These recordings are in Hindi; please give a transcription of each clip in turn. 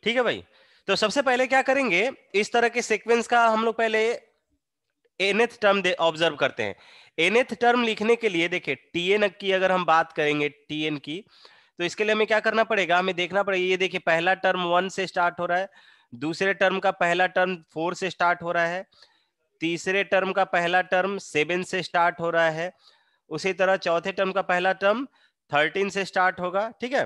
ठीक है भाई। तो सबसे पहले क्या करेंगे, इस तरह के सीक्वेंस का हम लोग पहले nth टर्म ऑब्जर्व करते हैं। nth टर्म लिखने के लिए देखिए tn की अगर हम बात करेंगे tn की, तो इसके लिए हमें क्या करना पड़ेगा, हमें देखना पड़ेगा, ये देखिए पहला टर्म 1 से स्टार्ट हो रहा है, दूसरे टर्म का पहला टर्म 4 से स्टार्ट हो रहा है, तीसरे टर्म का पहला टर्म 7 से स्टार्ट हो रहा है, उसी तरह चौथे टर्म का पहला टर्म 13 से स्टार्ट होगा। ठीक है,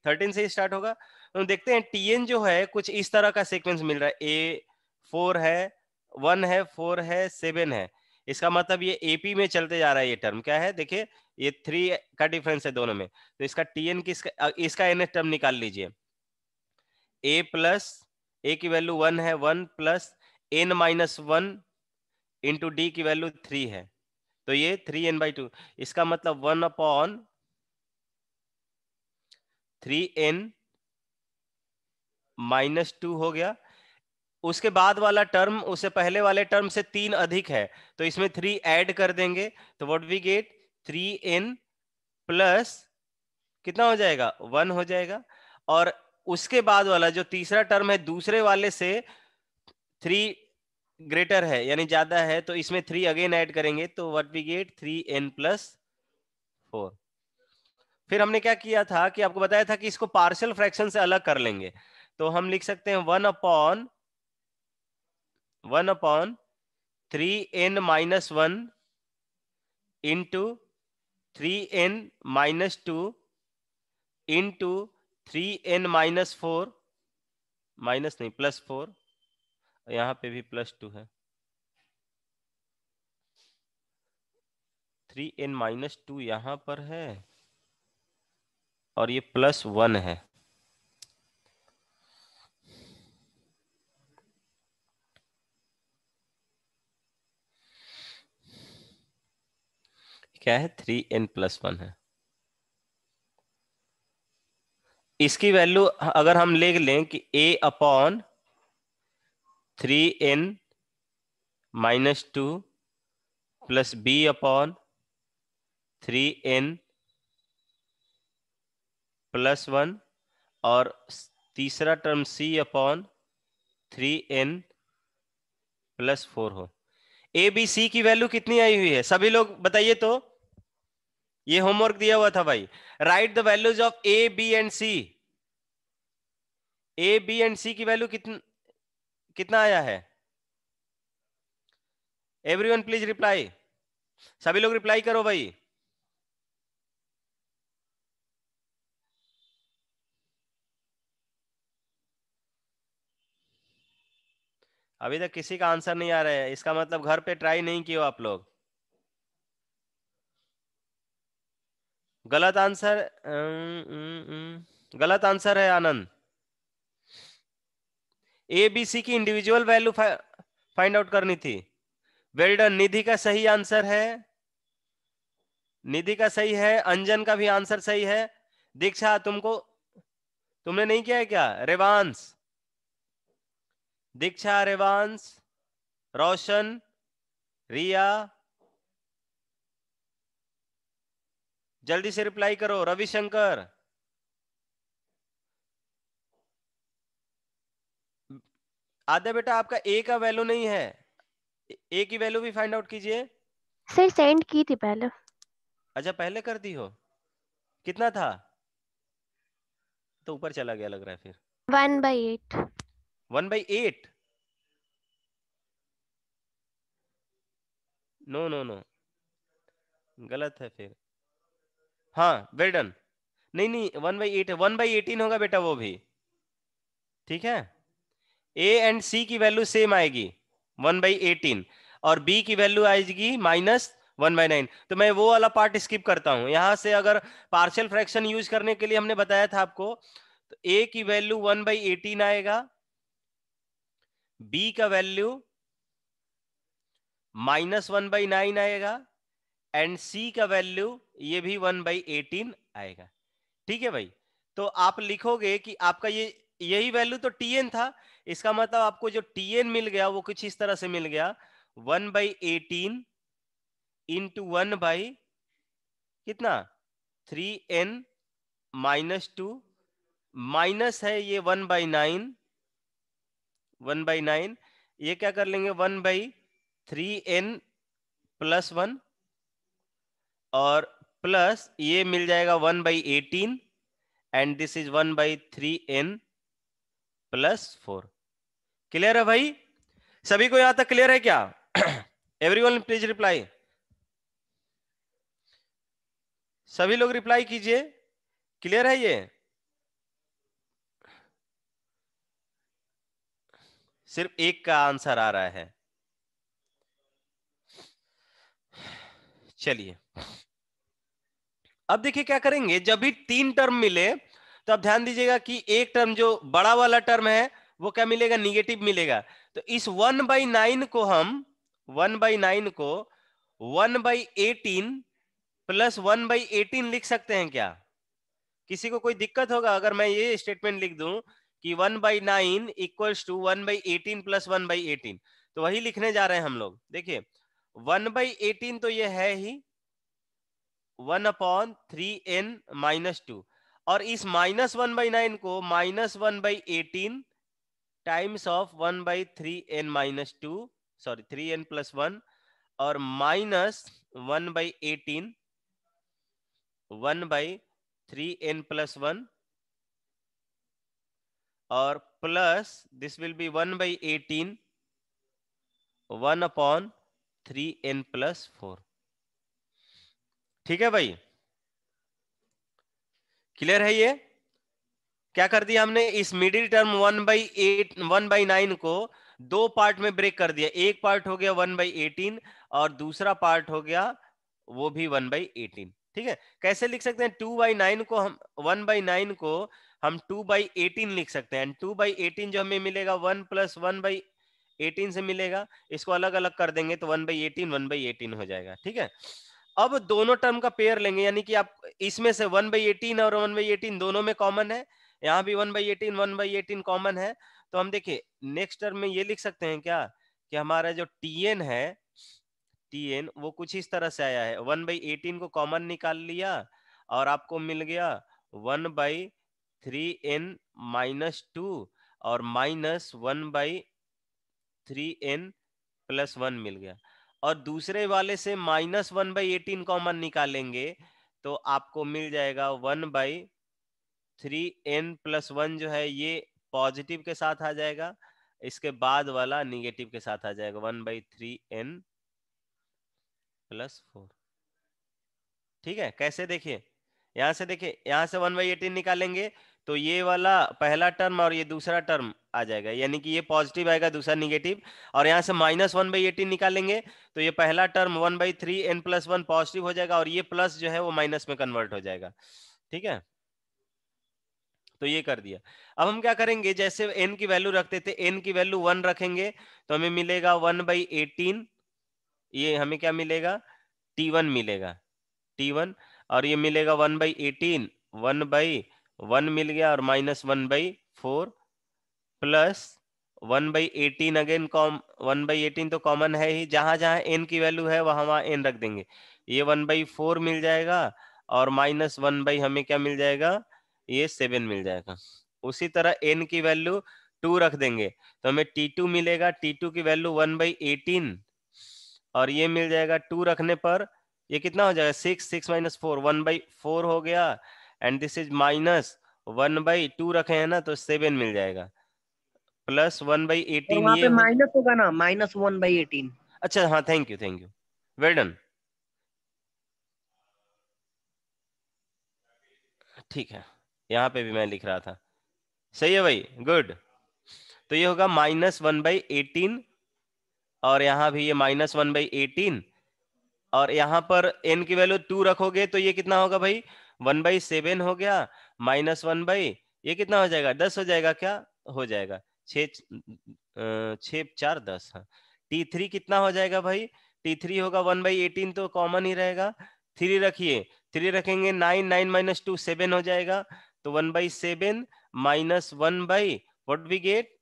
13 से स्टार्ट होगा। तो देखते हैं टीएन जो है कुछ इस तरह का सीक्वेंस मिल रहा है, ए 4 है, 1 है, 4 है, 7 है। इसका मतलब ये एपी में चलते जा रहा है। ये टर्म क्या है, देखिए ये 3 का डिफरेंस है दोनों में, तो इसका टीएन की इसका एन टर्म निकाल लीजिए। ए प्लस ए की वैल्यू 1 है, 1 plus n minus 1 into D की वैल्यू 3 है, तो ये 3n/2। इसका मतलब 1/3n माइनस 2 हो गया। उसके बाद वाला टर्म उससे पहले वाले टर्म से 3 अधिक है, तो इसमें 3 ऐड कर देंगे, तो what we get 3n plus कितना हो जाएगा, 1 हो जाएगा। और उसके बाद वाला जो तीसरा टर्म है दूसरे वाले से 3 ग्रेटर है यानी ज्यादा है, तो इसमें 3 अगेन ऐड करेंगे, तो what we get 3n plus 4। फिर हमने क्या किया था कि आपको बताया था कि इसको पार्शियल फ्रैक्शन से अलग कर लेंगे, तो हम लिख सकते हैं 1/3n-1 into 3n-2 into 3n-4, minus नहीं +4, यहां पे भी +2 है, 3n-2 यहां पर है और ये +1 है। क्या है, 3n+1 है। इसकी वैल्यू अगर हम ले लें कि a/3n-2 प्लस b/3n+1 और तीसरा टर्म c/3n+4 हो। ए बी सी की वैल्यू कितनी आई हुई है, सभी लोग बताइए तो। ये होमवर्क दिया हुआ था भाई, write the values of A B and C. A B and C की वैल्यू कितना आया है, एवरीवन प्लीज रिप्लाई, सभी लोग रिप्लाई करो भाई। अभी तक किसी का आंसर नहीं आ रहा है, इसका मतलब घर पे ट्राई नहीं किए आप लोग। गलत आंसर, गलत आंसर है आनंद। ए बी सी की इंडिविजुअल वैल्यू फाइंड आउट करनी थी। वेल डन, निधि का सही आंसर है, निधि का सही है, अंजन का भी आंसर सही है। दीक्षा तुमने नहीं किया है क्या, रेवांश, दीक्षा, रेवांश, रोशन, रिया, जल्दी से रिप्लाई करो। रविशंकर, आद्या बेटा आपका ए का वैल्यू नहीं है, ए की वैल्यू भी फाइंड आउट कीजिए। सर सेंड की थी पहले। अच्छा पहले कर दी हो, कितना था, तो ऊपर चला गया लग रहा है फिर। 1/8। 1/8, नो नो नो, गलत है फिर। हाँ वेल डन, नहीं नहीं 1/8 है, 1/18 होगा बेटा वो भी। ठीक है, ए एंड सी की वैल्यू सेम आएगी 1/18, और बी की वैल्यू आएगी -1/9। तो मैं वो वाला पार्ट स्किप करता हूं, यहां से अगर पार्शियल फ्रैक्शन यूज करने के लिए हमने बताया था आपको, तो ए की वैल्यू 1/18 आएगा, बी का वैल्यू -1/9 आएगा, एंड सी का वैल्यू ये भी 1/18 आएगा। ठीक है भाई, तो आप लिखोगे कि आपका ये यही वैल्यू तो टीएन था, इसका मतलब आपको जो टीएन मिल गया वो कुछ इस तरह से मिल गया, 1/18 इंटू 1/कितना 3n-2 माइनस है ये 1/9, 1/9, ये क्या कर लेंगे 1/3n+1, और प्लस ये मिल जाएगा 1/18, and this is 1/3n+4। Clear है भाई? सभी को यहां तक क्लियर है क्या? Everyone please reply. सभी लोग रिप्लाई कीजिए, क्लियर है ये? सिर्फ एक का आंसर आ रहा है। चलिए अब देखिए क्या करेंगे, जब भी 3 टर्म मिले तो अब ध्यान दीजिएगा कि एक टर्म जो बड़ा वाला टर्म है वो क्या मिलेगा, निगेटिव मिलेगा। तो इस 1/9 को हम 1/9 को 1/18 प्लस 1/18 लिख सकते हैं क्या? किसी को कोई दिक्कत होगा अगर मैं ये स्टेटमेंट लिख दूं कि 1/9 इक्वल्स टू 1/18 प्लस 1/18? तो वही लिखने जा रहे हैं हम लोग। देखिए 1/18 तो ये है ही 1/3n-2, और इस -1/9 को -1/18 times of 1/3n-2, sorry 3n+1, और -1/18 1/3n+1, और plus this will B 1/18 1/3n+4। ठीक है भाई, क्लियर है ये? क्या कर दिया हमने, इस मिडिल टर्म 1/9 को दो पार्ट में ब्रेक कर दिया। एक पार्ट हो गया 1/18 और दूसरा पार्ट हो गया वो भी 1/18। ठीक है, कैसे लिख सकते हैं, 2/9 को हम 1/9 को हम 2/18 लिख सकते हैं। 2/18 जो हमें मिलेगा 1 + 1/18 से मिलेगा, इसको अलग अलग कर देंगे तो 1/18 1/18 हो जाएगा। ठीक है, अब दोनों टर्म का पेयर लेंगे, यानी कि आप इसमें से 1/18 और 1/18 दोनों में कॉमन है, यहाँ भी 1/18 1/18 कॉमन है। तो हम देखिए नेक्स्ट टर्म में ये लिख सकते हैं क्या कि हमारा जो tn है, tn वो कुछ इस तरह से आया है, 1/18 को कॉमन निकाल लिया और आपको मिल गया 1/3n-2 और -1/3n+1 मिल गया। और दूसरे वाले से -1/18 कॉमन निकालेंगे तो आपको मिल जाएगा 1/3n+1 जो है ये पॉजिटिव के साथ आ जाएगा, इसके बाद वाला निगेटिव के साथ आ जाएगा 1/3n+4। ठीक है, कैसे देखिए, यहां से देखिए, यहां से 1/18 निकालेंगे तो ये वाला पहला टर्म और ये दूसरा टर्म आ जाएगा, यानी कि ये पॉजिटिव आएगा दूसरा निगेटिव, और यहाँ से -1/18 निकालेंगे तो ये पहला टर्म 1/3n+1 पॉजिटिव हो जाएगा और ये प्लस जो है वो माइनस में कन्वर्ट हो जाएगा। ठीक है, तो ये कर दिया। अब हम क्या करेंगे, जैसे n की वैल्यू रखते थे, n की वैल्यू 1 रखेंगे तो हमें मिलेगा 1/18, ये हमें क्या मिलेगा, t1 मिलेगा, t1, और ये मिलेगा 1/18, 1/1 मिल गया और -1/4 प्लस 1/18 अगेन 1/18 तो कॉमन है ही, जहां जहां n की वैल्यू है वहां वहां n रख देंगे, ये 1/4 मिल जाएगा और -1 हमें क्या मिल जाएगा, ये 7 मिल जाएगा। उसी तरह n की वैल्यू 2 रख देंगे तो हमें t2 मिलेगा, t2 की वैल्यू 1/18 और ये मिल जाएगा 2 रखने पर ये कितना हो जाएगा, 6, 6 - 4 1/4 हो गया, एंड दिस इज -1/2 रखे हैं ना तो 7 मिल जाएगा, प्लस और 1/18 वहां ये पे हो। माइनस होगा ना, -1/18। अच्छा हाँ, थैंक यू, वेल डन। ठीक है, यहाँ पे भी मैं लिख रहा था, सही है भाई, गुड। तो ये होगा -1/18 और यहाँ भी ये -1/18, और यहाँ पर n की वैल्यू 2 रखोगे तो ये कितना होगा भाई, 1/7 हो गया, -1 ये कितना हो जाएगा, 10 हो जाएगा क्या, हो जाएगा 6 6 4 10। हाँ, t3 कितना हो जाएगा भाई, t3 होगा 1/18 तो कॉमन ही रहेगा, 3 रखिए, 3 रखेंगे 9, 9 - 2 7 हो जाएगा, तो 1/7 -1 व्हाट वी गेट,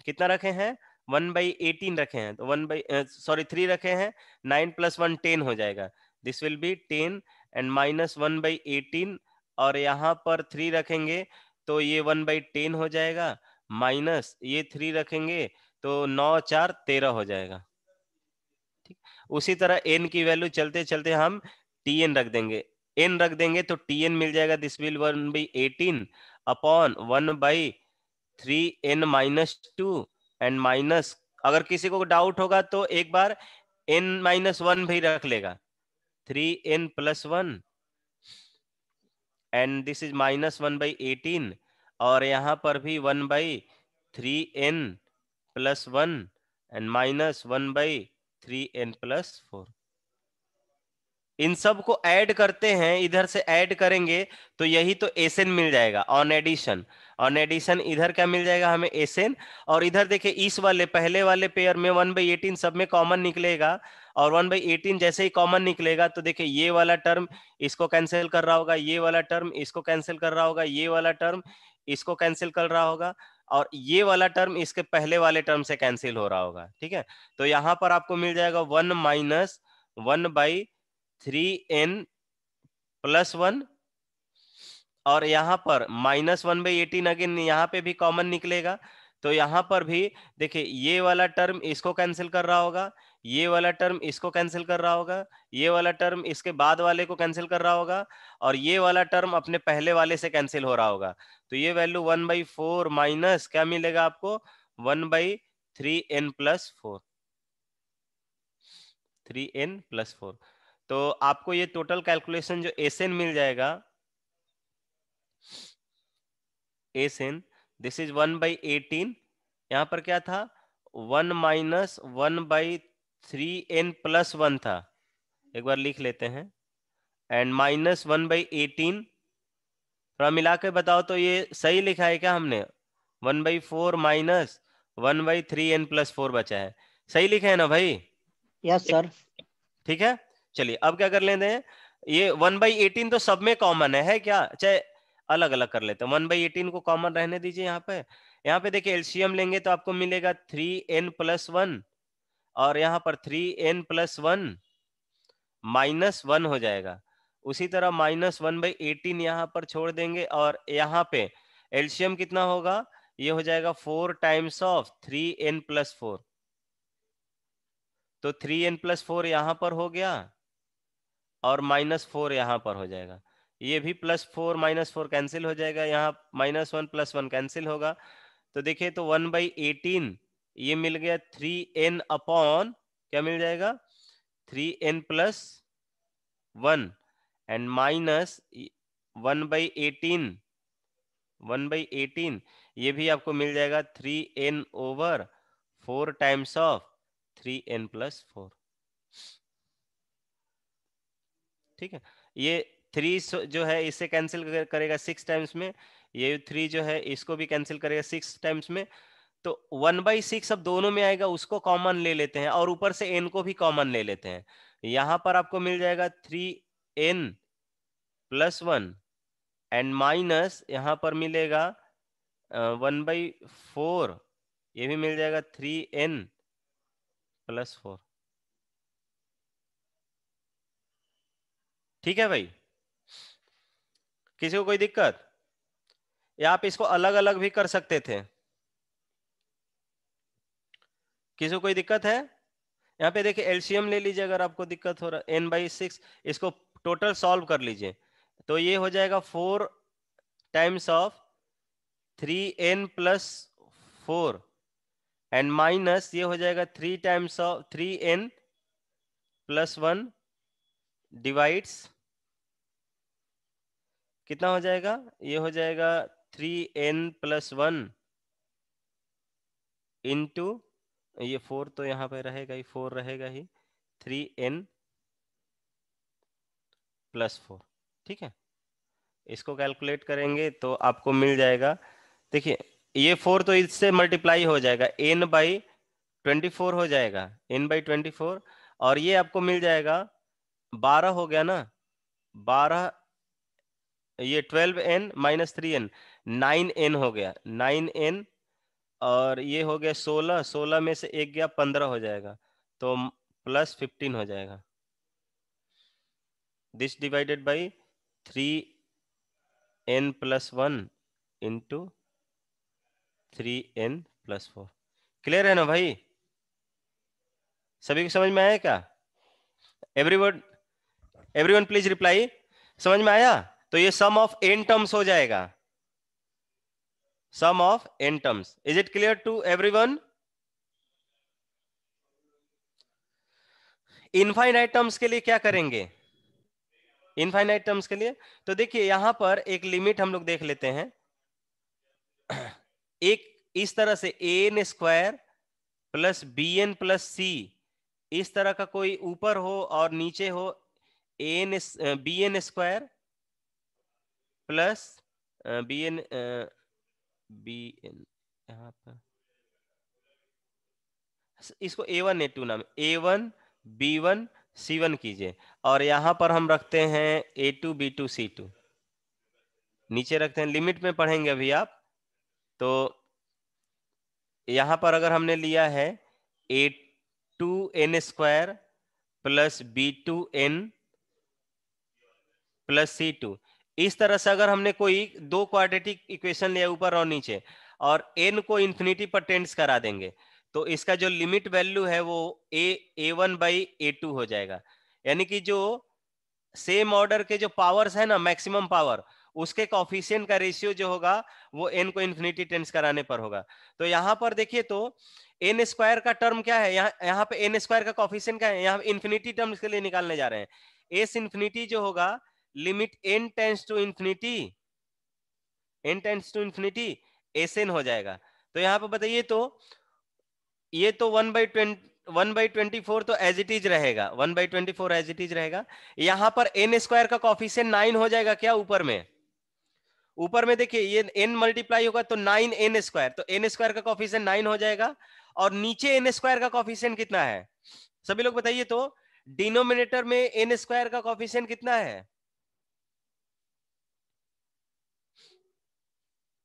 कितना रखे हैं, 1/18 रखे हैं, तो 3 रखे हैं, 9 + 1 10 हो जाएगा, दिस विल बी 10 एंड -1/18 और यहाँ पर 3 रखेंगे तो ये 1/10 हो जाएगा, माइनस ये 3 रखेंगे तो 9 4 13 हो जाएगा। ठीक, उसी तरह n की वैल्यू चलते चलते हम tn रख देंगे, n रख देंगे तो tn मिल जाएगा, this will 1/18 upon 1/3n minus 2 and minus, अगर किसी को डाउट होगा तो एक बार n-1 भी रख लेगा, 3n + 1 एंड दिस इज -1/18 और यहाँ पर भी 1/3n + 1 एंड -1/3n + 4। इन सब को ऐड करते हैं, इधर से ऐड करेंगे तो यही तो एसएन मिल जाएगा ऑन एडिशन। ऑन एडिशन इधर क्या मिल जाएगा हमें, एसएन। और इधर देखिए इस वाले पहले वाले पेयर में 1/18 सब में कॉमन निकलेगा, और 1/18 जैसे ही कॉमन निकलेगा तो देखिए ये वाला टर्म इसको कैंसिल कर रहा होगा, ये वाला टर्म इसको कैंसिल कर रहा होगा, ये वाला टर्म इसको कैंसिल कर रहा होगा, और ये वाला टर्म इसके पहले वाले टर्म से कैंसिल हो रहा होगा। ठीक है, तो यहाँ पर आपको मिल जाएगा 1 - 1/3n + 1 और यहाँ पर -1/18 अगेन यहाँ पे भी कॉमन निकलेगा, तो यहाँ पर भी देखिए ये वाला टर्म इसको कैंसिल कर रहा होगा, ये वाला टर्म इसको कैंसिल कर रहा होगा, ये वाला टर्म इसके बाद वाले को कैंसिल कर रहा होगा, और ये वाला टर्म अपने पहले वाले से कैंसिल हो रहा होगा। तो ये वैल्यू 1/4 माइनस क्या मिलेगा आपको, 1/3n + 4, 3n + 4। तो आपको ये टोटल कैलकुलेशन जो एसएन मिल जाएगा, एसएन दिस इज 1/18, यहाँ पर क्या था 1 - 1/3n + 1 था, एक बार लिख लेते हैं, एंड -1/18 थोड़ा मिला के बताओ तो ये सही लिखा है क्या हमने, 1/4 माइनस 1/3n + 4 बचा है, सही लिखा है ना भाई? Yes sir. ठीक है, चलिए अब क्या कर लेते हैं, ये 1/18 तो सब में कॉमन है क्या, चाहे अलग अलग कर लेते हैं, 1/18 को कॉमन रहने दीजिए। यहाँ पे देखिए एलसीएम लेंगे तो आपको मिलेगा 3n + 1 और यहाँ पर 3n + 1 -1 हो जाएगा। उसी तरह -1/18 यहाँ पर छोड़ देंगे और यहाँ पे एलसीएम कितना होगा, ये हो जाएगा 4 टाइम्स ऑफ 3n + 4, तो 3n + 4 यहाँ पर हो गया और -4 यहाँ पर हो जाएगा, ये भी +4 -4 कैंसिल हो जाएगा, यहाँ -1 + 1 कैंसिल होगा, तो देखिए तो 1/18 ये मिल गया 3n अपॉन क्या मिल जाएगा 3n + 1 एंड माइनस 1/18 1/18 ये भी आपको मिल जाएगा 3n/4 टाइम्स ऑफ 3n + 4। ठीक है, ये 3 जो है इसे कैंसिल करेगा 6 टाइम्स में, ये 3 जो है इसको भी कैंसिल करेगा 6 टाइम्स में, तो 1/6 अब दोनों में आएगा, उसको कॉमन ले लेते हैं और ऊपर से n को भी कॉमन ले लेते हैं। यहाँ पर आपको मिल जाएगा 3n + 1 एंड माइनस यहाँ पर मिलेगा 1/4, ये भी मिल जाएगा 3n + 4। ठीक है भाई, किसी को कोई दिक्कत, या आप इसको अलग अलग भी कर सकते थे, किसी को कोई दिक्कत है? यहाँ पे देखिए एलसीएम ले लीजिए अगर आपको दिक्कत हो रहा है, n/6 इसको टोटल सॉल्व कर लीजिए, तो ये हो जाएगा 4 times of 3n + 4 and minus ये हो जाएगा 3 टाइम्स ऑफ 3n + 1 डिवाइड्स कितना हो जाएगा, ये हो जाएगा 3n + 1 इंटू ये 4 तो यहाँ पे रहेगा ही, 4 रहेगा ही, 3n + 4। ठीक है, इसको कैलकुलेट करेंगे तो आपको मिल जाएगा, देखिए ये 4 तो इससे मल्टीप्लाई हो जाएगा, n/24 हो जाएगा, n/24, और ये आपको मिल जाएगा 12 हो गया ना, 12 ये 12n - 3n 9n हो गया, 9n, और ये हो गया 16, 16 में से एक गया 15 हो जाएगा, तो +15 हो जाएगा, this divided by 3 n plus 1 into 3n plus 4। Clear है ना भाई? सभी को समझ में आया क्या? Everyone everyone please reply. समझ में आया? तो ये सम ऑफ n टर्म्स हो जाएगा, sum of n terms. Is it clear to everyone? Infinite terms के लिए क्या करेंगे? इनफाइनाइट टर्म्स के लिए तो देखिए यहां पर एक लिमिट हम लोग देख लेते हैं। एक इस तरह से an square plus B N plus C, इस तरह का कोई ऊपर हो और नीचे हो N B N square plus B N यहाँ पर इसको A1 A2 नाम, A1 B1 C1 कीजिए, और यहां पर हम रखते हैं A2 B2 C2, नीचे रखते हैं। लिमिट में पढ़ेंगे अभी आप। तो यहां पर अगर हमने लिया है A2n square plus B2n plus C2, इस तरह से अगर हमने कोई दो क्वाड्रेटिक इक्वेशन लिया ऊपर और नीचे, और n को इंफिनिटी पर टेंड्स करा देंगे, तो इसका जो लिमिट वैल्यू है वो A1 बाई A2 हो जाएगा। यानी कि जो सेम ऑर्डर के जो पावर्स है ना, मैक्सिमम पावर, उसके कॉफिशिएंट का रेशियो जो होगा वो n को इंफिनिटी टेंड्स कराने पर होगा। तो यहां पर देखिए तो n स्क्वायर का टर्म क्या है, यहाँ पे n स्क्वायर का कॉफिशिएंट क्या है, यहाँ इंफिनिटी टर्म्स के लिए निकालने जा रहे हैं। एस इंफिनिटी जो होगा, limit n tends to infinity, n tends to infinity Sn हो जाएगा। तो यहाँ पे बताइए तो ये तो 1/24 तो एज इट इज रहेगा, 1/24 एज इट इज रहेगा। यहां पर n स्क्वायर का कॉफिशिएंट 9 हो जाएगा क्या ऊपर में? ऊपर में देखिए ये n मल्टीप्लाई होगा तो 9n स्क्वायर, तो n स्क्वायर का कॉफिशिएंट 9 हो जाएगा। और नीचे n स्क्वायर का कॉफिशिएंट कितना है? सभी लोग बताइए तो, डिनोमिनेटर में n स्क्वायर का कॉफिशिएंट कितना है?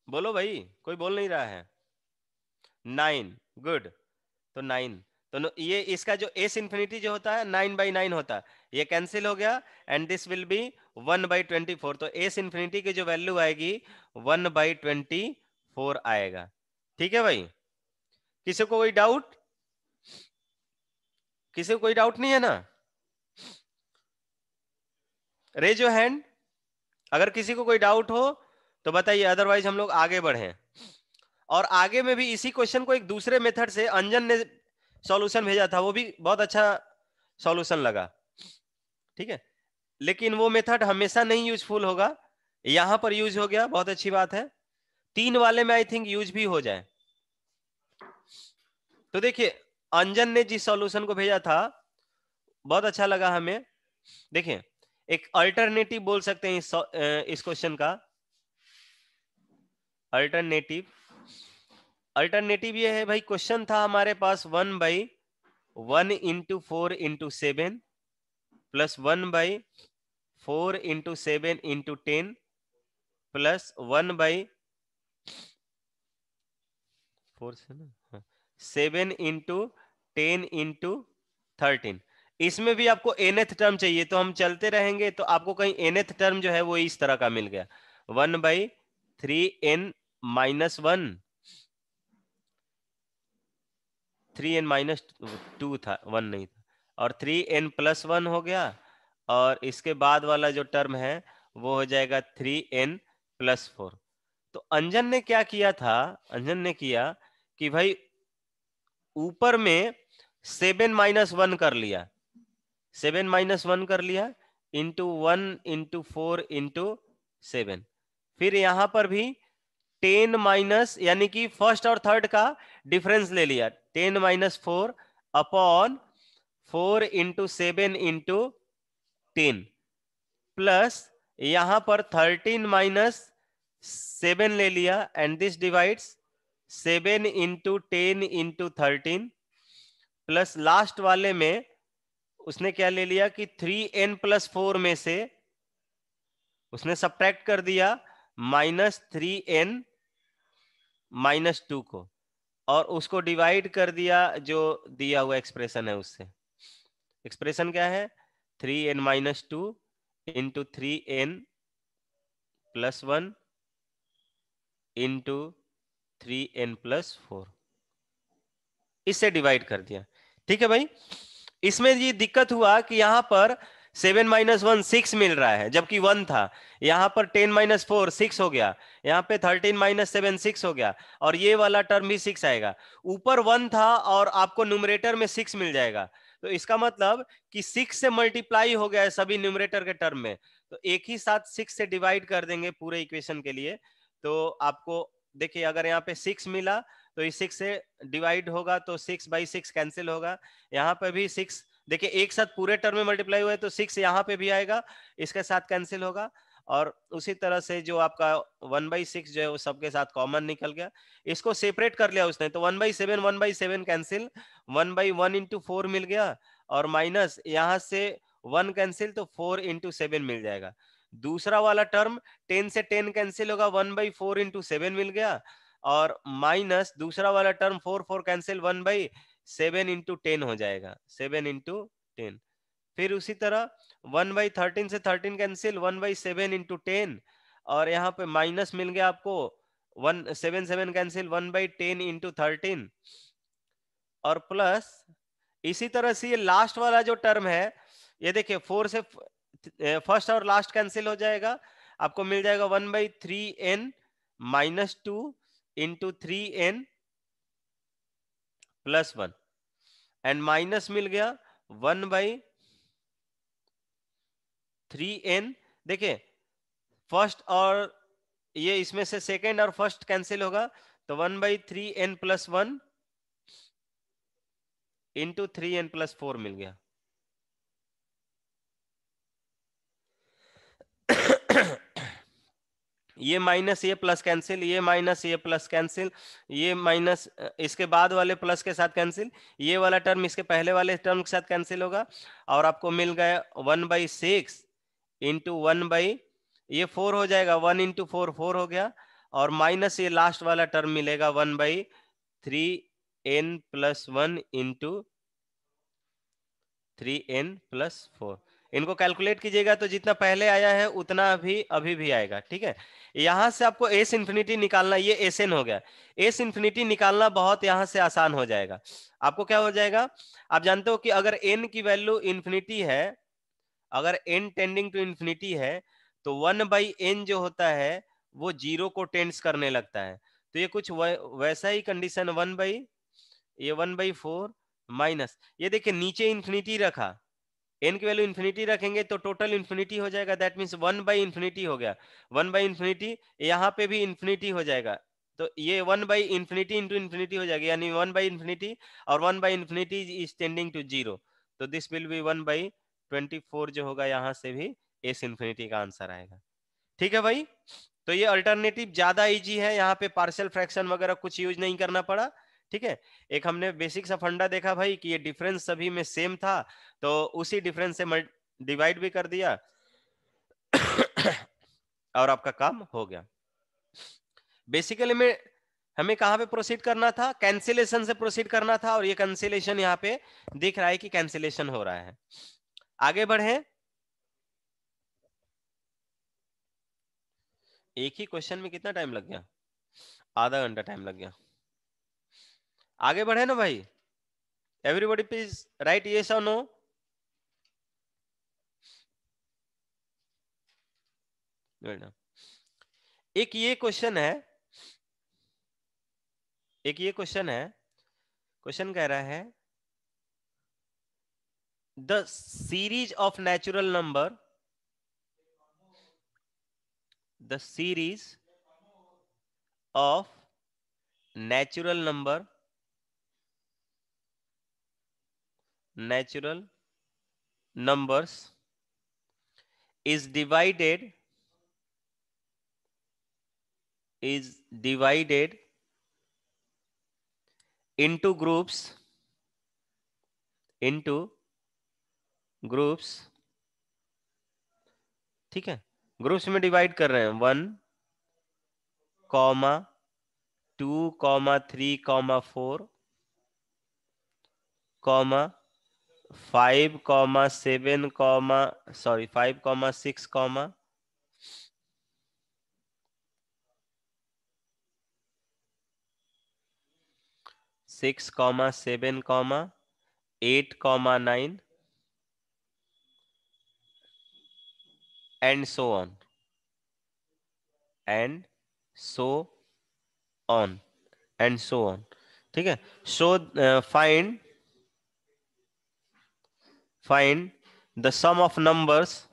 बोलो भाई, कोई बोल नहीं रहा है। 9, गुड। तो 9, तो ये इसका जो एस इंफिनिटी जो होता है 9/9 होता है, ये कैंसिल हो गया, एंड दिस विल बी 1/24। तो एस इंफिनिटी की जो वैल्यू आएगी 1/24 आएगा। ठीक है भाई? किसी को कोई डाउट? किसी को कोई डाउट नहीं है ना? रेज योर हैंड अगर किसी को कोई डाउट हो तो बताइए, अदरवाइज हम लोग आगे बढ़े। और आगे में भी इसी क्वेश्चन को एक दूसरे मेथड से अंजन ने सॉल्यूशन भेजा था, वो भी बहुत अच्छा सॉल्यूशन लगा। ठीक है, लेकिन वो मेथड हमेशा नहीं यूजफुल होगा, यहां पर यूज हो गया, बहुत अच्छी बात है। 3 वाले में आई थिंक यूज भी हो जाए। तो देखिए अंजन ने जिस सॉल्यूशन को भेजा था बहुत अच्छा लगा हमें। देखिए एक अल्टरनेटिव बोल सकते हैं इस क्वेश्चन का। अल्टरनेटिव ये है भाई, क्वेश्चन था हमारे पास 1/1 into 4 into 7 plus 1/4 into 7 into 10 plus 7 into 10 into 13। इसमें भी आपको nth टर्म चाहिए, तो हम चलते रहेंगे, तो आपको कहीं nth टर्म जो है वो इस तरह का मिल गया, 1/3n माइनस 1, 3n-2 था, 1 नहीं था, और 3n प्लस 1 हो गया, और इसके बाद वाला जो टर्म है वो हो जाएगा 3n प्लस 4। तो अंजन ने क्या किया था, अंजन ने किया कि भाई ऊपर में 7-1 कर लिया, 7-1 कर लिया, इंटू 1 इंटू 4 इंटू 7। फिर यहां पर भी 10 माइनस, यानी कि फर्स्ट और थर्ड का डिफरेंस ले लिया, 10-4 अपॉन 4 इंटू 7 इंटू 10 प्लस यहां पर 13-7 ले लिया, and this divides 7 into 10 into 13 plus last वाले में उसने क्या ले लिया कि 3n प्लस 4 में से उसने सब्ट्रैक्ट कर दिया -3n -2 को, और उसको डिवाइड कर दिया जो दिया हुआ एक्सप्रेशन है उससे। एक्सप्रेशन क्या है? 3n -2 into 3n +1 into 3n+4, इससे डिवाइड कर दिया। ठीक है भाई, इसमें ये दिक्कत हुआ कि यहां पर 7 - 1 6 मिल रहा है जबकि 1 था, यहां पर 10 - 4 6 हो गया, यहां पे 13 - 7 6 हो गया, और ये वाला टर्म भी 6 आएगा। ऊपर 1 था और आपको न्यूमरेटर में 6 मिल जाएगा, तो इसका मतलब कि 6 से मल्टीप्लाई हो गया है सभी न्यूमरेटर के टर्म में, तो एक ही साथ 6 से डिवाइड कर देंगे पूरे इक्वेशन के लिए। तो आपको देखिए अगर यहाँ पे 6 मिला तो इस 6 से डिवाइड होगा तो 6/6 कैंसिल होगा, यहाँ पे भी 6 देखिए एक साथ पूरे टर्म में मल्टीप्लाई हुआ है तो 6 यहाँ पे भी आएगा, इसके साथ कैंसिल होगा, और उसी तरह से जो आपका 1/6 जो है वो सबके साथ कॉमन निकल गया, इसको सेपरेट कर लिया उसने, तो 1/7 कैंसिल, 1/1 इंटू 4 मिल गया, और माइनस यहाँ से 1 कैंसिल तो 4 इंटू 7 मिल जाएगा। दूसरा वाला टर्म 10 से 10 कैंसिल होगा, 1/4 इंटू 7 मिल गया, और माइनस दूसरा वाला टर्म 4 कैंसिल 1/7 इंटू 10 हो जाएगा, 7 इंटू 10। फिर उसी तरह 1/13 से 13 कैंसिल 1/7 इंटू 10, और यहाँ पे माइनस मिल गया आपको 7 कैंसिल 1/10 इंटू 13, और प्लस इसी तरह से ये लास्ट वाला जो टर्म है, ये देखिए 4 से फर्स्ट और लास्ट कैंसिल हो जाएगा, आपको मिल जाएगा 1/3n - 2 into 3n + 1, and minus मिल गया 1/3n। देखिए फर्स्ट और ये इसमें से सेकेंड और फर्स्ट कैंसिल होगा, तो 1/3n + 1 इंटू 3n + 4 मिल गया। ये माइनस ये प्लस कैंसिल, ये माइनस ये प्लस कैंसिल, ये माइनस इसके बाद वाले प्लस के साथ कैंसिल, ये वाला टर्म इसके पहले वाले टर्म के साथ कैंसिल होगा, और आपको मिल गया 1/6 इंटू 1 ये 4 हो जाएगा, 1 इंटू 4 4 हो गया, और माइनस ये लास्ट वाला टर्म मिलेगा 1/3n + 1 इंटू 3n + 4। इनको कैलकुलेट कीजिएगा तो जितना पहले आया है उतना अभी भी आएगा। ठीक है, यहां से आपको एस इंफिनिटी निकालना, ये एस एन हो गया, एस इंफिनिटी निकालना बहुत यहां से आसान हो जाएगा। आपको क्या हो जाएगा, आप जानते हो कि अगर एन की वैल्यू इंफिनिटी है, अगर n टेंडिंग टू इंफिनिटी है, तो 1/n जो होता है वो 0 को टेंड्स करने लगता है, तो ये कुछ वैसा ही कंडीशन 1/4 माइनस, ये देखिए नीचे इंफिनिटी रखा, n की वैल्यू इंफिनिटी रखेंगे तो टोटल इंफिनिटी हो जाएगा, दैट मींस 1/इंफिनिटी हो गया, 1/इंफिनिटी, यहाँ पे भी इंफिनिटी हो जाएगा, तो ये 1/इंफिनिटी इंटू इंफिनिटी हो जाएगा, यानी 1/इंफिनिटी, और 1/इंफिनिटी इज टेंडिंग टू 0, तो दिस विल बी 1/24 जो होगा, यहाँ से भी एस इंफिनिटी का आंसर आएगा। ठीक है भाई, तो ये अल्टरनेटिव ज्यादा इजी है, यहाँ पे पार्शियल फ्रैक्शन वगैरह कुछ यूज नहीं करना पड़ा। ठीक है, एक हमने बेसिक सा फंडा देखा भाई कि ये डिफरेंस सभी में सेम था, तो उसी डिफरेंस से डिवाइड भी कर दिया और आपका काम हो गया। बेसिकली में हमें कहां पे प्रोसीड करना था, कैंसिलेशन से प्रोसीड करना था, और ये कैंसिलेशन यहाँ पे दिख रहा है कि कैंसिलेशन हो रहा है। आगे बढ़े, एक ही क्वेश्चन में कितना टाइम लग गया, आधा घंटा टाइम लग गया। आगे बढ़े ना भाई, एवरीबॉडी प्लीज राइट यस और नो। एक ये क्वेश्चन है, क्वेश्चन कह रहा है the series of natural number, the series of natural numbers is divided into groups, ठीक है, ग्रुप्स में डिवाइड कर रहे हैं 1, 2, 3, 4, 5, 7, 5, 6, 6,7,8,9 and so on and so on and so on. ठीक है. So find the sum of numbers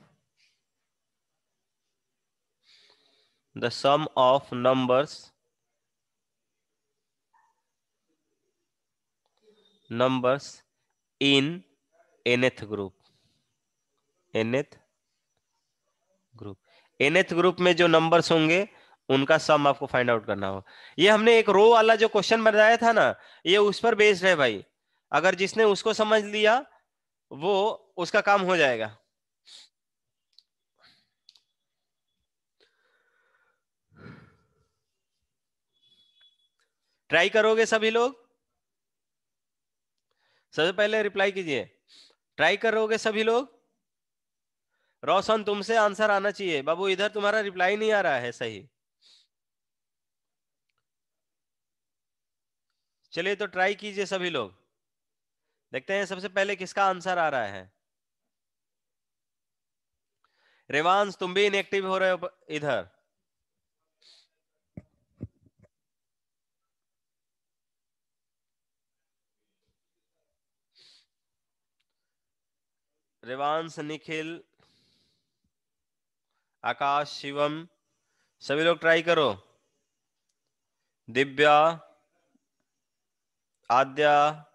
in nth group. nth group में जो नंबर्स होंगे उनका सम आपको फाइंड आउट करना होगा. ये हमने एक रो वाला जो क्वेश्चन बनाया था ना, ये उस पर बेस्ड है भाई. अगर जिसने उसको समझ लिया वो उसका काम हो जाएगा. ट्राई करोगे सभी लोग? सबसे पहले रिप्लाई कीजिए. ट्राई करोगे सभी लोग? रोशन तुमसे आंसर आना चाहिए बाबू. इधर तुम्हारा रिप्लाई नहीं आ रहा है सही. चलिए तो ट्राई कीजिए सभी लोग. देखते हैं सबसे पहले किसका आंसर आ रहा है. रेवांश तुम भी इनएक्टिव हो रहे हो इधर. रेवांश, निखिल, आकाश, शिवम, सभी लोग ट्राई करो. दिव्या, आद्या,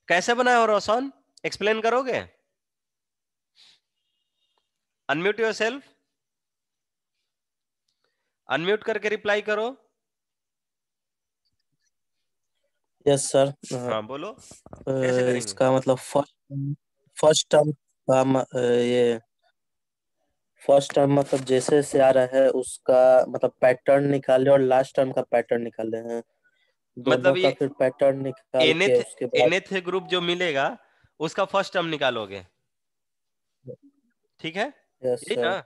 कैसे बनाए हो रोशन? एक्सप्लेन करोगे? Unmute yourself. अनम्यूट करके रिप्लाई करो. Yes sir. हाँ बोलो. कैसे करेंगे? इसका मतलब फर्स्ट टर्म का ये फर्स्ट टर्म मतलब जैसे से आ रहा है उसका मतलब पैटर्न निकाले और लास्ट टर्म का पैटर्न निकाले हैं. दोनों मतलब का ये फिर पैटर्न निकाल के उसके बाद एनएथ ग्रुप जो मिलेगा उसका फर्स्ट टर्म निकालोगे. ठीक है. यस यही ना? सर.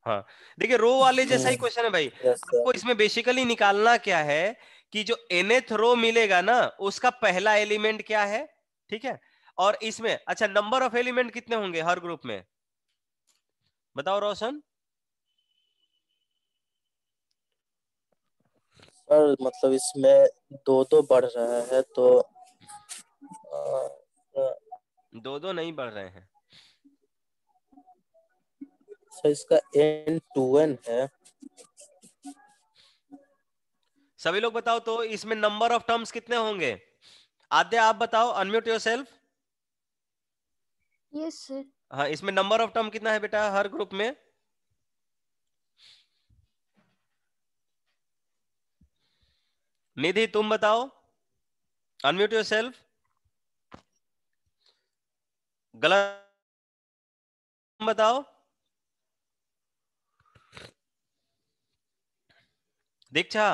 हाँ. देखिए रो वाले जैसा ही क्वेश्चन है भाई. Yes sir. आपको इसमें बेसिकली निकालना क्या है कि जो nth रो मिलेगा ना उसका पहला एलिमेंट क्या है. ठीक है. और इसमें अच्छा नंबर ऑफ एलिमेंट कितने होंगे हर ग्रुप में? बताओ रोशन. सर मतलब इसमें दो दो बढ़ रहा है तो दो दो नहीं बढ़ रहे हैं. सर इसका n2n है. सभी लोग बताओ तो इसमें नंबर ऑफ टर्म्स कितने होंगे? आद्या आप बताओ. Unmute yourself. Yes sir. हाँ इसमें नंबर ऑफ टर्म कितना है बेटा हर ग्रुप में? निधि तुम बताओ. Unmute yourself. गलत बताओ. दीक्षा.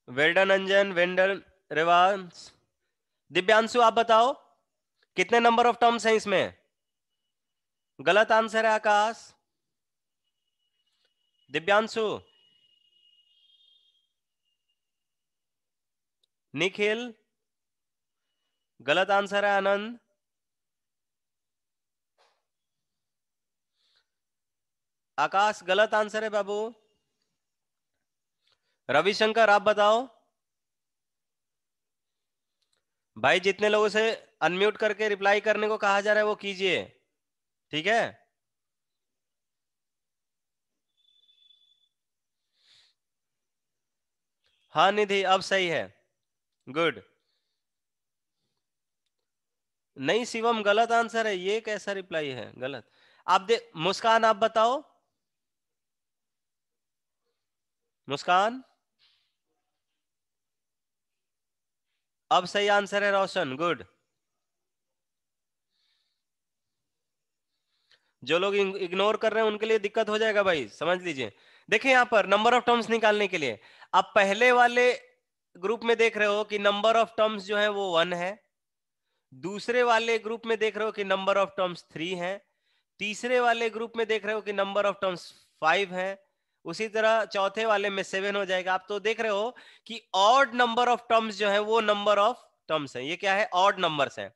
वेल्डन अंजन, वेंडन, रेवांश, दिव्यांशु आप बताओ कितने नंबर ऑफ टर्म्स हैं इसमें? गलत आंसर है आकाश. दिव्यांशु. निखिल. गलत आंसर है आनंद. आकाश गलत आंसर है बाबू. रविशंकर आप बताओ. भाई जितने लोगों से अनम्यूट करके रिप्लाई करने को कहा जा रहा है वो कीजिए. ठीक है. हाँ निधि अब सही है. गुड. नहीं शिवम गलत आंसर है. ये कैसा रिप्लाई है गलत? आप दे. मुस्कान आप बताओ. मुस्कान, अब सही आंसर है रोशन, गुड। जो लोग इग्नोर कर रहे हैं उनके लिए दिक्कत हो जाएगा भाई, समझ लीजिए। देखिए यहां पर नंबर ऑफ टर्म्स निकालने के लिए आप पहले वाले ग्रुप में देख रहे हो कि नंबर ऑफ टर्म्स जो है वो 1 है, दूसरे वाले ग्रुप में देख रहे हो कि नंबर ऑफ टर्म्स 3 है, तीसरे वाले ग्रुप में देख रहे हो कि नंबर ऑफ टर्म्स 5 है, उसी तरह चौथे वाले में 7 हो जाएगा। आप तो देख रहे हो कि ऑड नंबर ऑफ टर्म्स जो है वो नंबर ऑफ टर्म्स है, ये क्या है, ऑड नंबर्स है।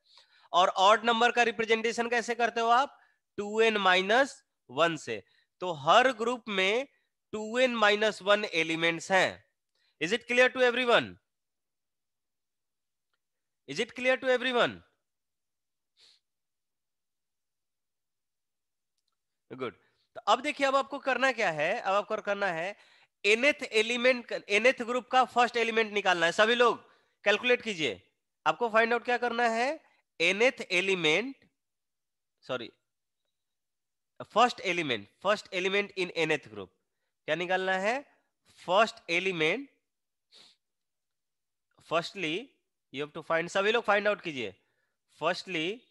और ऑड नंबर का रिप्रेजेंटेशन कैसे करते हो आप, 2n-1 से। तो हर ग्रुप में 2n-1 एलिमेंट्स हैं। Is it clear to everyone? Is it clear to everyone? Good. तो अब देखिए, अब आपको करना क्या है, अब आपको करना है nth एलिमेंट, nth ग्रुप का फर्स्ट एलिमेंट निकालना है। सभी लोग कैलकुलेट कीजिए। आपको फाइंड आउट क्या करना है, nth element, sorry first element in nth group. क्या निकालना है, first element, firstly you have to find, सभी लोग फाइंड आउट कीजिए। Firstly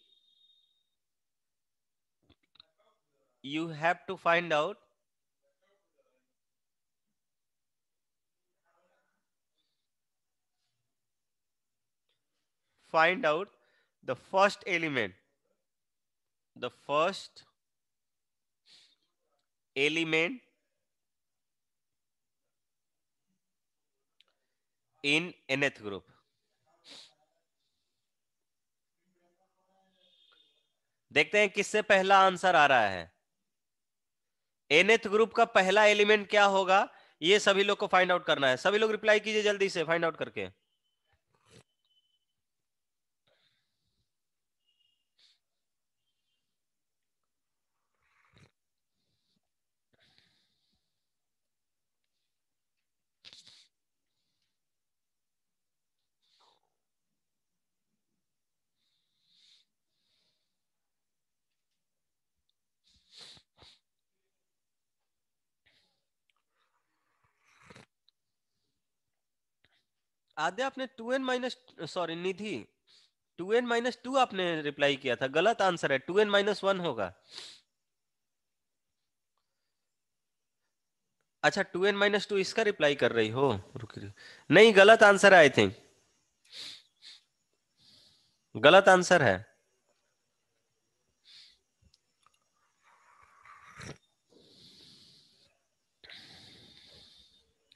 you have to find out the first element, the first element in nth group। देखते हैं किससे पहला आंसर आ रहा है। nth ग्रुप का पहला एलिमेंट क्या होगा, ये सभी लोग को फाइंड आउट करना है। सभी लोग रिप्लाई कीजिए जल्दी से फाइंड आउट करके। आद्या आपने 2n- सॉरी निधि 2n-2 आपने रिप्लाई किया था, गलत आंसर है, 2n-1 होगा। अच्छा 2n-2 इसका रिप्लाई कर रही हो, नहीं गलत आंसर है, आई थिंक गलत आंसर है।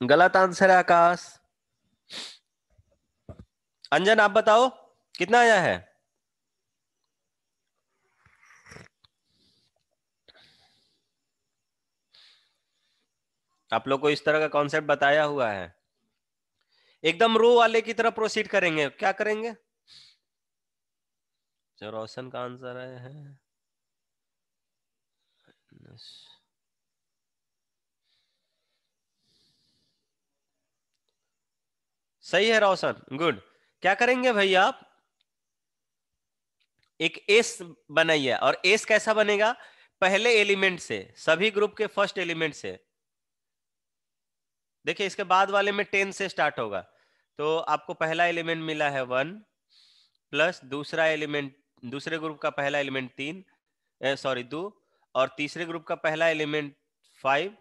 गलत आंसर है आकाश। अंजन आप बताओ कितना आया है। आप लोग को इस तरह का कॉन्सेप्ट बताया हुआ है। एकदम रो वाले की तरह प्रोसीड करेंगे, क्या करेंगे, जो रोशन का आंसर है सही है रोशन, गुड। क्या करेंगे भैया, आप एक एस बनाइए, और एस कैसा बनेगा, पहले एलिमेंट से, सभी ग्रुप के फर्स्ट एलिमेंट से। देखिए इसके बाद वाले में 10 से स्टार्ट होगा, तो आपको पहला एलिमेंट मिला है 1 प्लस दूसरा एलिमेंट, दूसरे ग्रुप का पहला एलिमेंट 2, और तीसरे ग्रुप का पहला एलिमेंट 5,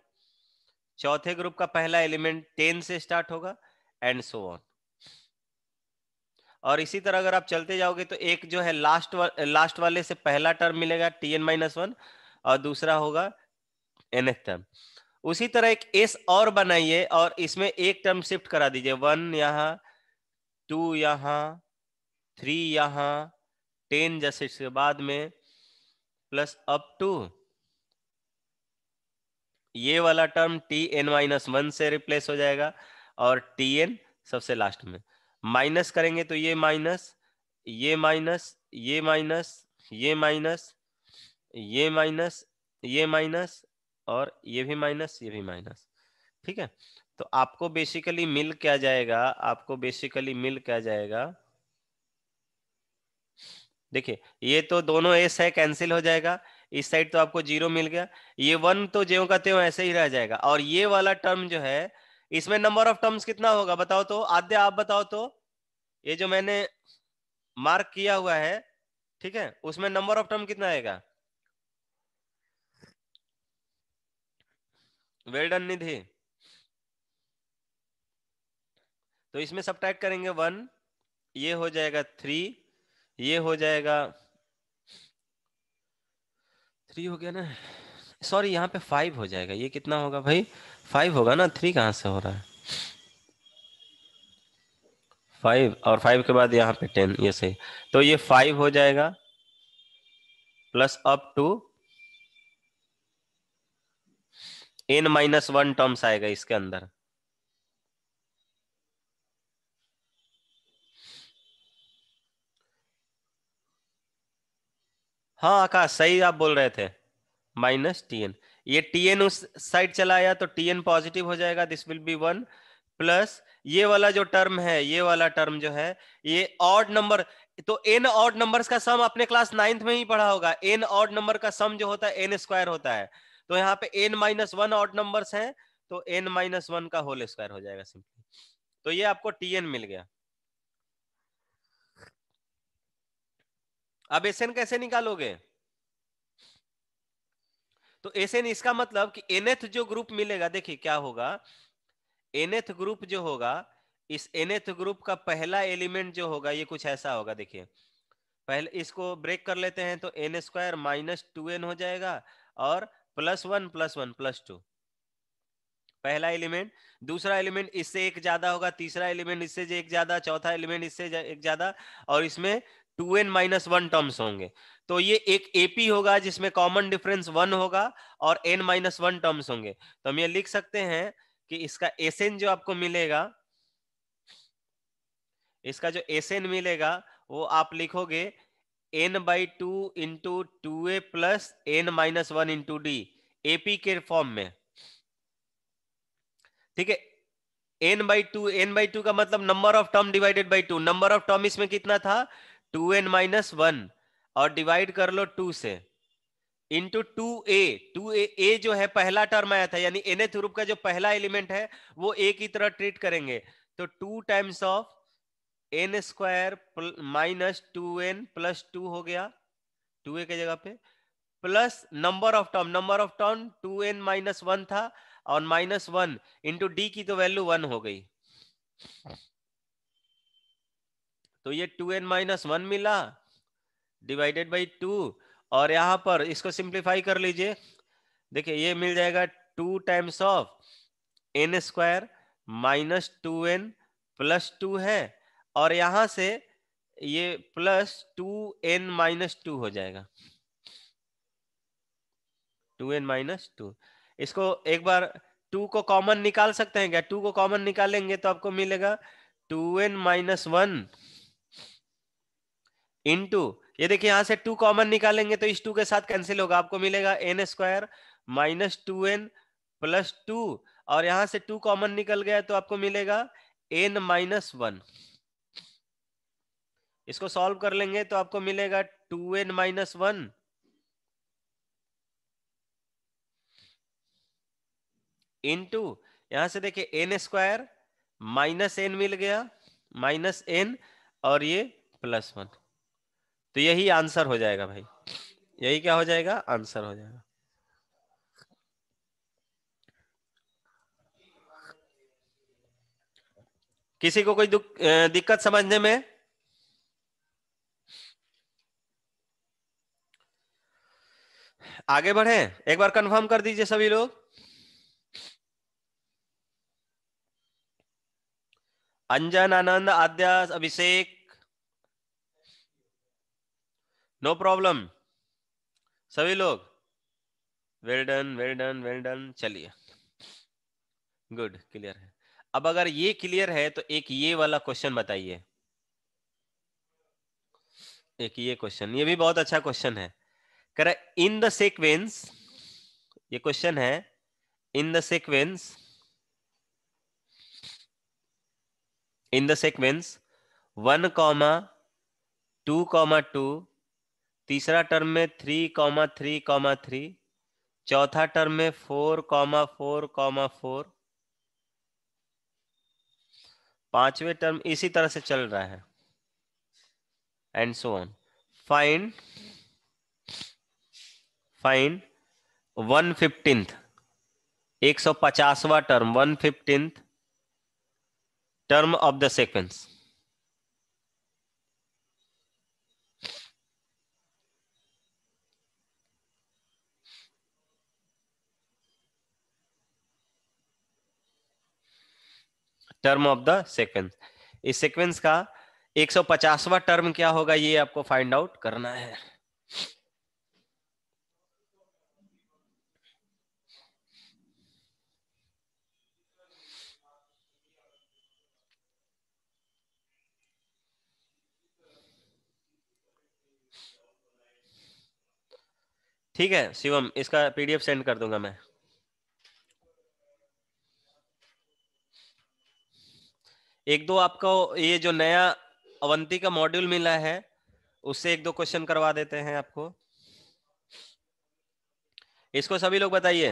चौथे ग्रुप का पहला एलिमेंट 10 से स्टार्ट होगा, एंड सो ऑन। और इसी तरह अगर आप चलते जाओगे तो एक जो है लास्ट वाले से पहला टर्म मिलेगा Tn-1, और दूसरा होगा nth टर्म। उसी तरह एक एस और बनाइए, और इसमें एक टर्म शिफ्ट करा दीजिए, 1 यहाँ, 2 यहाँ, 3 यहाँ, 10 जैसे इसके बाद में, प्लस अप टू ये वाला टर्म Tn-1 से रिप्लेस हो जाएगा, और Tn सबसे लास्ट में। माइनस करेंगे तो ये माइनस, ये माइनस, ये माइनस, ये माइनस, ये माइनस, ये माइनस, और ये भी माइनस, ये भी माइनस। ठीक है, तो आपको बेसिकली मिल क्या जाएगा, आपको बेसिकली मिल क्या जाएगा, देखिए ये तो दोनों एस है, कैंसिल हो जाएगा, इस साइड तो आपको 0 मिल गया, ये 1 तो ज्यों का त्यों ऐसे ही रह जाएगा, और ये वाला टर्म जो है इसमें नंबर ऑफ टर्म्स कितना होगा बताओ तो, आद्या आप बताओ तो। ये जो मैंने मार्क किया हुआ है, ठीक है, उसमें नंबर ऑफ टर्म कितना आएगा? वेल डन निधि। तो इसमें सब्ट्रैक्ट करेंगे 1, ये हो जाएगा 3, ये हो जाएगा 3 हो गया ना, सॉरी यहाँ पे 5 हो जाएगा। ये कितना होगा भाई? 5 होगा ना, 3 कहाँ से हो रहा है? 5 और 5 के बाद यहाँ पे 10, ये सही। तो ये 5 हो जाएगा plus up to n-1 terms आएगा इसके अंदर। हाँ आकाश सही आप बोल रहे थे, -tn। ये tn उस साइड चला आया तो tn पॉजिटिव हो जाएगा, दिस विल बी 1 प्लस ये वाला जो टर्म है, ये वाला टर्म जो है ये ऑड नंबर। तो n ऑड नंबर्स का सम आपने क्लास 9th में ही पढ़ा होगा, n ऑड नंबर का सम जो होता है n स्क्वायर होता है। तो यहाँ पे n-1 ऑड नंबर्स हैं, तो n-1 का होल स्क्वायर हो जाएगा सिंपली। तो ये आपको tn मिल गया। अब Sn कैसे निकालोगे? तो Sn इसका मतलब कि nth जो ग्रुप मिलेगा, देखिए क्या होगा, nth ग्रुप जो होगा, इस nth ग्रुप का पहला एलिमेंट जो होगा ये कुछ ऐसा होगा। देखिए पहले इसको ब्रेक कर लेते हैं, तो n² -2n हो जाएगा और +1 +1 +2 पहला एलिमेंट। दूसरा एलिमेंट इससे एक ज्यादा होगा, तीसरा एलिमेंट इससे एक ज्यादा, चौथा एलिमेंट इससे एक ज्यादा, और इसमें 2n-1 टर्म्स होंगे। तो ये एक एपी होगा जिसमें कॉमन डिफरेंस 1 होगा और n-1 टर्म्स होंगे। तो हम ये लिख सकते हैं कि इसका Sn जो आपको मिलेगा, इसका जो Sn मिलेगा वो आप लिखोगे n/2 into 2a plus n-1 into D, AP के फॉर्म में। ठीक है, n/2 का मतलब number of term divided by 2। Number of term इसमें कितना था? 2n-1, और डिवाइड कर लो 2 से, इंटू 2a। 2a जो है पहला टर्म आया था, यानी nth ग्रुप का जो पहला एलिमेंट है वो a की तरह ट्रीट करेंगे। तो 2 times of n² -2n plus 2 हो गया 2a के जगह पे, plus number of term, number of term 2n-1 था, और -1 इंटू डी की तो वैल्यू 1 हो गई। तो ये 2n-1 मिला डिवाइडेड बाई 2, और यहां पर इसको सिंप्लीफाई कर लीजिए। देखिए ये मिल जाएगा 2 times of n² -2n plus 2 है, और यहां से ये प्लस 2n-2 हो जाएगा, 2n-2। इसको एक बार 2 को कॉमन निकाल सकते हैं क्या? 2 को कॉमन निकालेंगे तो आपको मिलेगा 2n-1 इंटू, ये देखिए यहां से 2 कॉमन निकालेंगे तो इस 2 के साथ कैंसिल होगा, आपको मिलेगा n² -2n प्लस 2, और यहां से 2 कॉमन निकल गया तो आपको मिलेगा n-1। इसको सॉल्व कर लेंगे तो आपको मिलेगा 2n-1 इंटू, यहां से देखिए n² -n मिल गया, -n, और ये +1। तो यही आंसर हो जाएगा भाई, यही क्या हो जाएगा? आंसर हो जाएगा। किसी को कोई दिक्कत समझने में? आगे बढ़े, एक बार कंफर्म कर दीजिए सभी लोग। अंजन, आनंद, आद्या, अभिषेक, नो प्रॉब्लम, सभी लोग well done well done well done. चलिए गुड, क्लियर है। अब अगर ये क्लियर है तो एक ये वाला क्वेश्चन बताइए, एक ये क्वेश्चन, ये भी बहुत अच्छा क्वेश्चन है। कह रहा इन द सीक्वेंस, ये क्वेश्चन है, in the sequence, in the sequence 1,2,2, तीसरा टर्म में 3,3,3, चौथा टर्म में 4,4,4, 5वें टर्म इसी तरह से चल रहा है, एंड सो ऑन। फाइंड 1/15 150वां term, 1/15 term of the sequence. Term of the sequence, इस सीक्वेंस का 150वां टर्म क्या होगा, ये आपको फाइंड आउट करना है। ठीक है शिवम, इसका पीडीएफ सेंड कर दूंगा मैं। एक दो आपको ये जो नया अवंती का मॉड्यूल मिला है उससे एक दो क्वेश्चन करवा देते हैं आपको। इसको सभी लोग बताइए।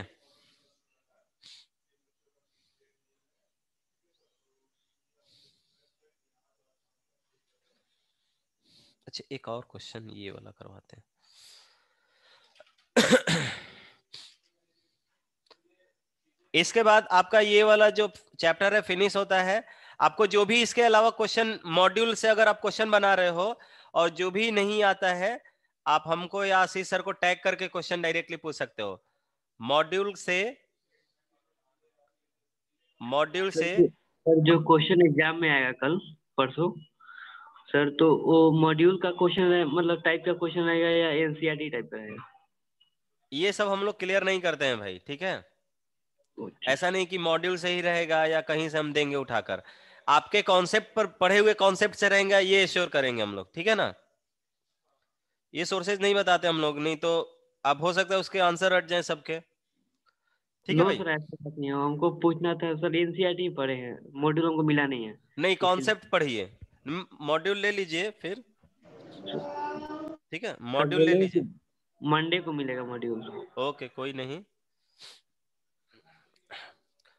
अच्छा एक और क्वेश्चन ये वाला करवाते हैं। इसके बाद आपका ये वाला जो चैप्टर है फिनिश होता है। आपको जो भी इसके अलावा क्वेश्चन मॉड्यूल से अगर आप क्वेश्चन बना रहे हो और जो भी नहीं आता है आप हमको या आशीष सर को टैग करके क्वेश्चन डायरेक्टली पूछ सकते हो। मॉड्यूल से सर जो क्वेश्चन एग्जाम में आएगा कल परसों सर, तो वो मॉड्यूल का क्वेश्चन है, मतलब टाइप का क्वेश्चन आएगा या एनसीईआरटी टाइप का आएगा? ये सब हम लोग क्लियर नहीं करते हैं भाई, ठीक है। ऐसा नहीं कि मॉड्यूल से ही रहेगा या कहीं से हम देंगे उठाकर, आपके कॉन्सेप्ट पर पढ़े हुए कॉन्सेप्ट से रहेगा ये श्योर करेंगे हम लोग, ठीक है ना। ये सोर्सेज नहीं बताते हम लोग, नहीं तो अब हो सकता है उसके आंसर हट जाए सबके, ठीक है भाई। सर ऐसा बात नहीं है, हमको पूछना था सर, एनसीईआरटी पढ़े हैं, मॉड्यूल हमको मिला नहीं है। नहीं कॉन्सेप्ट पढ़िए, मॉड्यूल ले लीजिए फिर, ठीक है मॉड्यूल ले लीजिए। मंडे को मिलेगा मॉड्यूल। ओके कोई नहीं,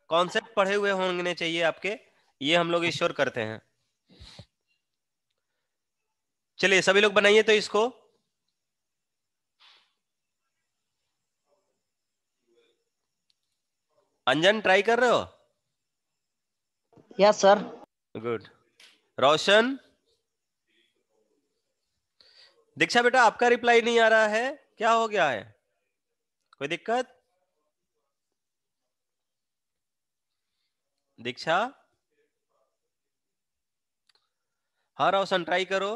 कॉन्सेप्ट पढ़े हुए होने चाहिए आपके, ये हम लोग श्योर करते हैं। चलिए सभी लोग बनाइए तो इसको। अंजन ट्राई कर रहे हो? Yes sir. गुड। रोशन, दीक्षा बेटा आपका रिप्लाई नहीं आ रहा है, क्या हो गया है, कोई दिक्कत? दीक्षा, हाँ रोशन ट्राई करो।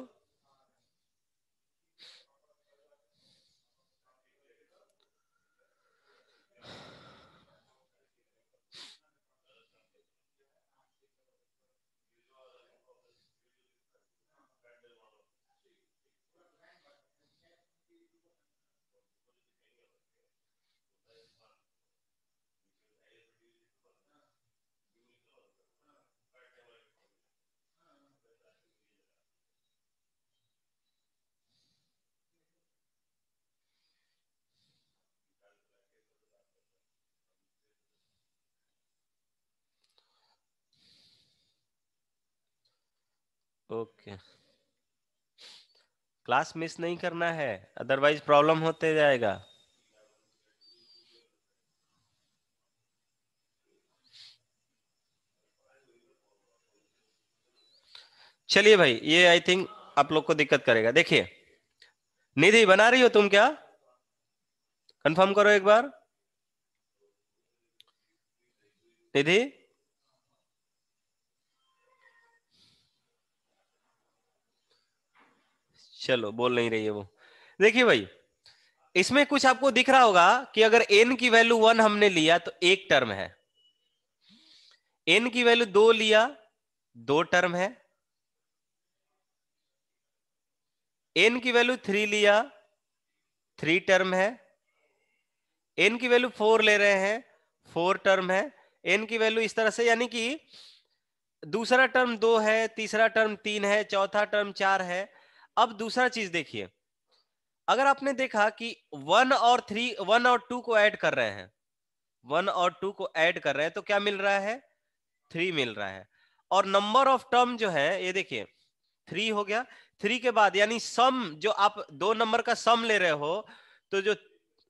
ओके, क्लास मिस नहीं करना है, अदरवाइज प्रॉब्लम होते जाएगा। चलिए भाई, ये आई थिंक आप लोग को दिक्कत करेगा। देखिए निधि बना रही हो तुम क्या, कंफर्म करो एक बार। निधि, चलो बोल नहीं रही है वो। देखिए भाई इसमें कुछ आपको दिख रहा होगा कि अगर n की वैल्यू 1 हमने लिया तो एक टर्म है, n की वैल्यू 2 लिया 2 टर्म है, n की वैल्यू 3 लिया 3 टर्म है, n की वैल्यू 4 ले रहे हैं 4 टर्म है, n की वैल्यू इस तरह से, यानी कि दूसरा टर्म 2 है, तीसरा टर्म 3 है, चौथा टर्म 4 है। अब दूसरा चीज देखिए, अगर आपने देखा कि 1 और 2 को ऐड कर रहे हैं, 1 और 2 को ऐड कर रहे हैं तो क्या मिल रहा है, 3 मिल रहा है। और नंबर ऑफ टर्म जो है ये देखिए 3 हो गया। 3 के बाद यानी सम, जो आप दो नंबर का सम ले रहे हो तो जो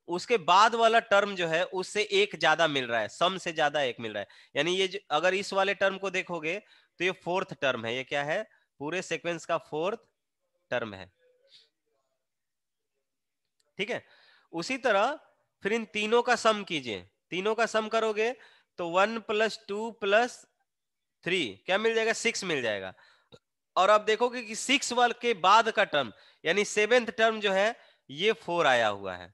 उसके बाद वाला टर्म जो है उससे एक ज्यादा मिल रहा है, सम से ज्यादा एक मिल रहा है। यानी ये अगर इस वाले टर्म को देखोगे तो ये फोर्थ टर्म है। ये क्या है? पूरे सीक्वेंस का फोर्थ टर्म है। ठीक है, उसी तरह फिर इन तीनों का सम कीजिए। तीनों का सम करोगे तो 1 + 2 + 3 क्या मिल जाएगा? 6 मिल जाएगा। और आप देखोगे कि 6 वाले के बाद का टर्म यानी 7th टर्म जो है ये 4 आया हुआ है।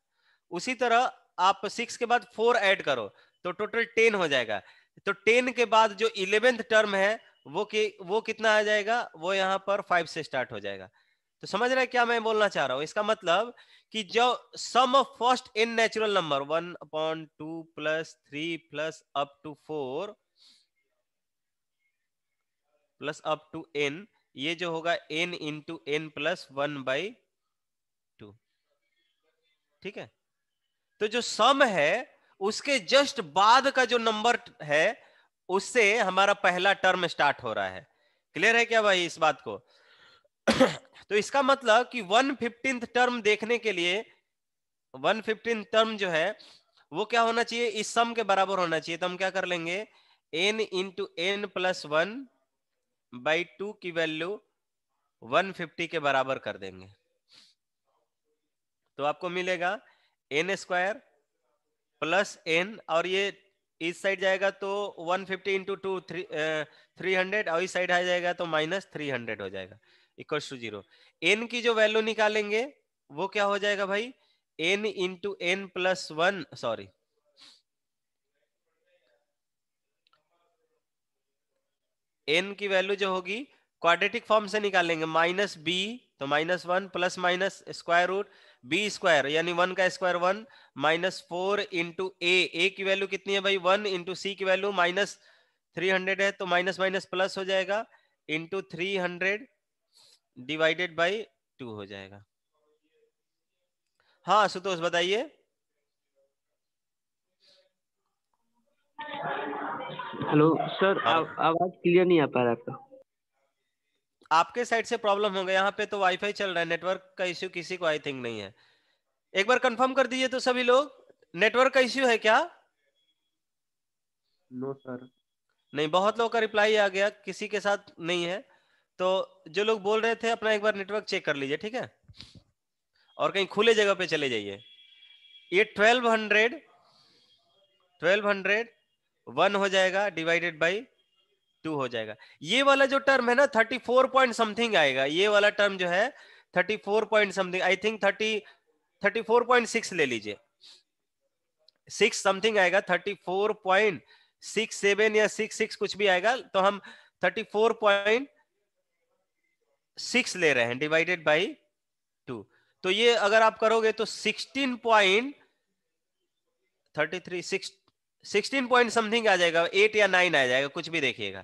उसी तरह आप 6 के बाद 4 ऐड करो तो टोटल 10 हो जाएगा। तो 10 के बाद जो 11th टर्म है वो कितना आ जाएगा? वो यहां पर 5 से स्टार्ट हो जाएगा। तो समझ रहे हैं क्या मैं बोलना चाह रहा हूं? इसका मतलब कि जो sum of first n natural number 1/2 + 3 + up to 4 + up to n, ये जो होगा n × n + 1/2। ठीक है, तो जो सम है उसके जस्ट बाद का जो नंबर है उससे हमारा पहला टर्म स्टार्ट हो रहा है। क्लियर है क्या भाई इस बात को? तो इसका मतलब कि 1/15 टर्म देखने के लिए 1/15 टर्म जो है वो क्या होना चाहिए? इस सम के बराबर होना चाहिए। तो हम क्या कर लेंगे? n × n + 1/2 की वैल्यू 150 के बराबर कर देंगे तो आपको मिलेगा n² + n, और ये इस साइड जाएगा तो 150 × 2 300, और इस साइड आ जाएगा तो -300 हो जाएगा = 0। n की जो वैल्यू निकालेंगे वो क्या हो जाएगा भाई? n × n + 1, सॉरी, n की वैल्यू जो होगी क्वाड्रेटिक फॉर्म से निकालेंगे, -b तो -1 ± स्क्वायर रूट b² यानी 1 का स्क्वायर 1 -4 × a की वैल्यू कितनी है भाई? 1 × c की वैल्यू -300 है तो माइनस माइनस प्लस हो जाएगा × 300 / 2 हो जाएगा। हाँ आशुतोष बताइए। हेलो सर, हाँ, आवाज क्लियर नहीं आ पा रहा आपका। आपके साइड से प्रॉब्लम होगा, यहाँ पे तो वाईफाई चल रहा है, नेटवर्क का इश्यू किसी को आई थिंक नहीं है। एक बार कंफर्म कर दीजिए तो सभी लोग, नेटवर्क का इश्यू है क्या? No sir. नहीं, बहुत लोगों का रिप्लाई आ गया, किसी के साथ नहीं है। तो जो लोग बोल रहे थे अपना एक बार नेटवर्क चेक कर लीजिए, ठीक है? और कहीं खुले जगह पे चले जाइए। ये 1200 1 हो जाएगा / 2 हो जाएगा। ये वाला जो टर्म है ना 34 पॉइंट समथिंग आएगा, ये वाला टर्म जो है 34 पॉइंट समथिंग, आई थिंक 34.6 ले लीजिए, 6 समथिंग आएगा, 34.67 या 66 कुछ भी आएगा। तो हम 34.6 ले रहे हैं / 2। तो ये अगर आप करोगे तो 16 पॉइंट समथिंग आ जाएगा, 8 या 9 आ जाएगा, कुछ भी देखिएगा।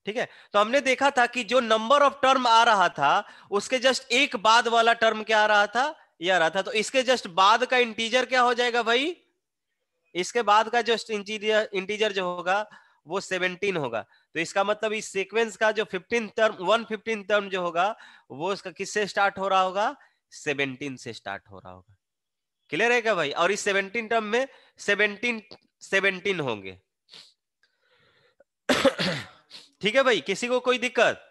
ठीक है, तो हमने देखा था कि जो नंबर ऑफ टर्म आ रहा था उसके जस्ट एक बाद वाला टर्म क्या आ रहा था? ये आ रहा था। तो इसके जस्ट बाद का इंटीजर क्या हो जाएगा भाई? इसके बाद का जो इंटीजर जो होगा वो 17 होगा। तो इसका मतलब इस सीक्वेंस का जो 115 टर्म जो होगा वो इसका किससे स्टार्ट हो रहा होगा? 17 से स्टार्ट हो रहा होगा। क्लियर है क्या भाई? और इस 17 टर्म में 17 होंगे। ठीक है भाई, किसी को कोई दिक्कत?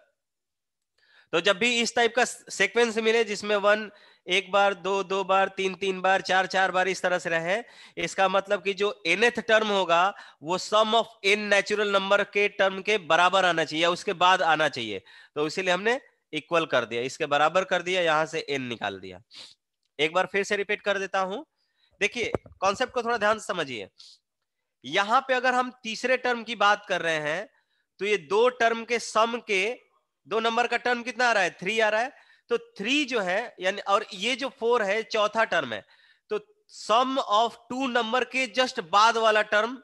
तो जब भी इस टाइप का सीक्वेंस मिले जिसमें 1 एक बार, 2 बार, 3 बार, 4 बार इस तरह से रहे, इसका मतलब कि जो nth टर्म होगा वो सम ऑफ n नेचुरल नंबर के टर्म के बराबर आना चाहिए या उसके बाद आना चाहिए। तो इसीलिए हमने इक्वल कर दिया, इसके बराबर कर दिया, यहां से n निकाल दिया। एक बार फिर से रिपीट कर देता हूं, देखिए कॉन्सेप्ट को थोड़ा ध्यान से समझिए। यहां पे अगर हम तीसरे टर्म की बात कर रहे हैं तो ये दो टर्म के सम के, दो नंबर का टर्म कितना आ रहा है? 3 आ रहा है। तो 3 जो है यानी, और ये जो 4 है चौथा टर्म है, तो सम ऑफ 2 नंबर के जस्ट बाद वाला टर्म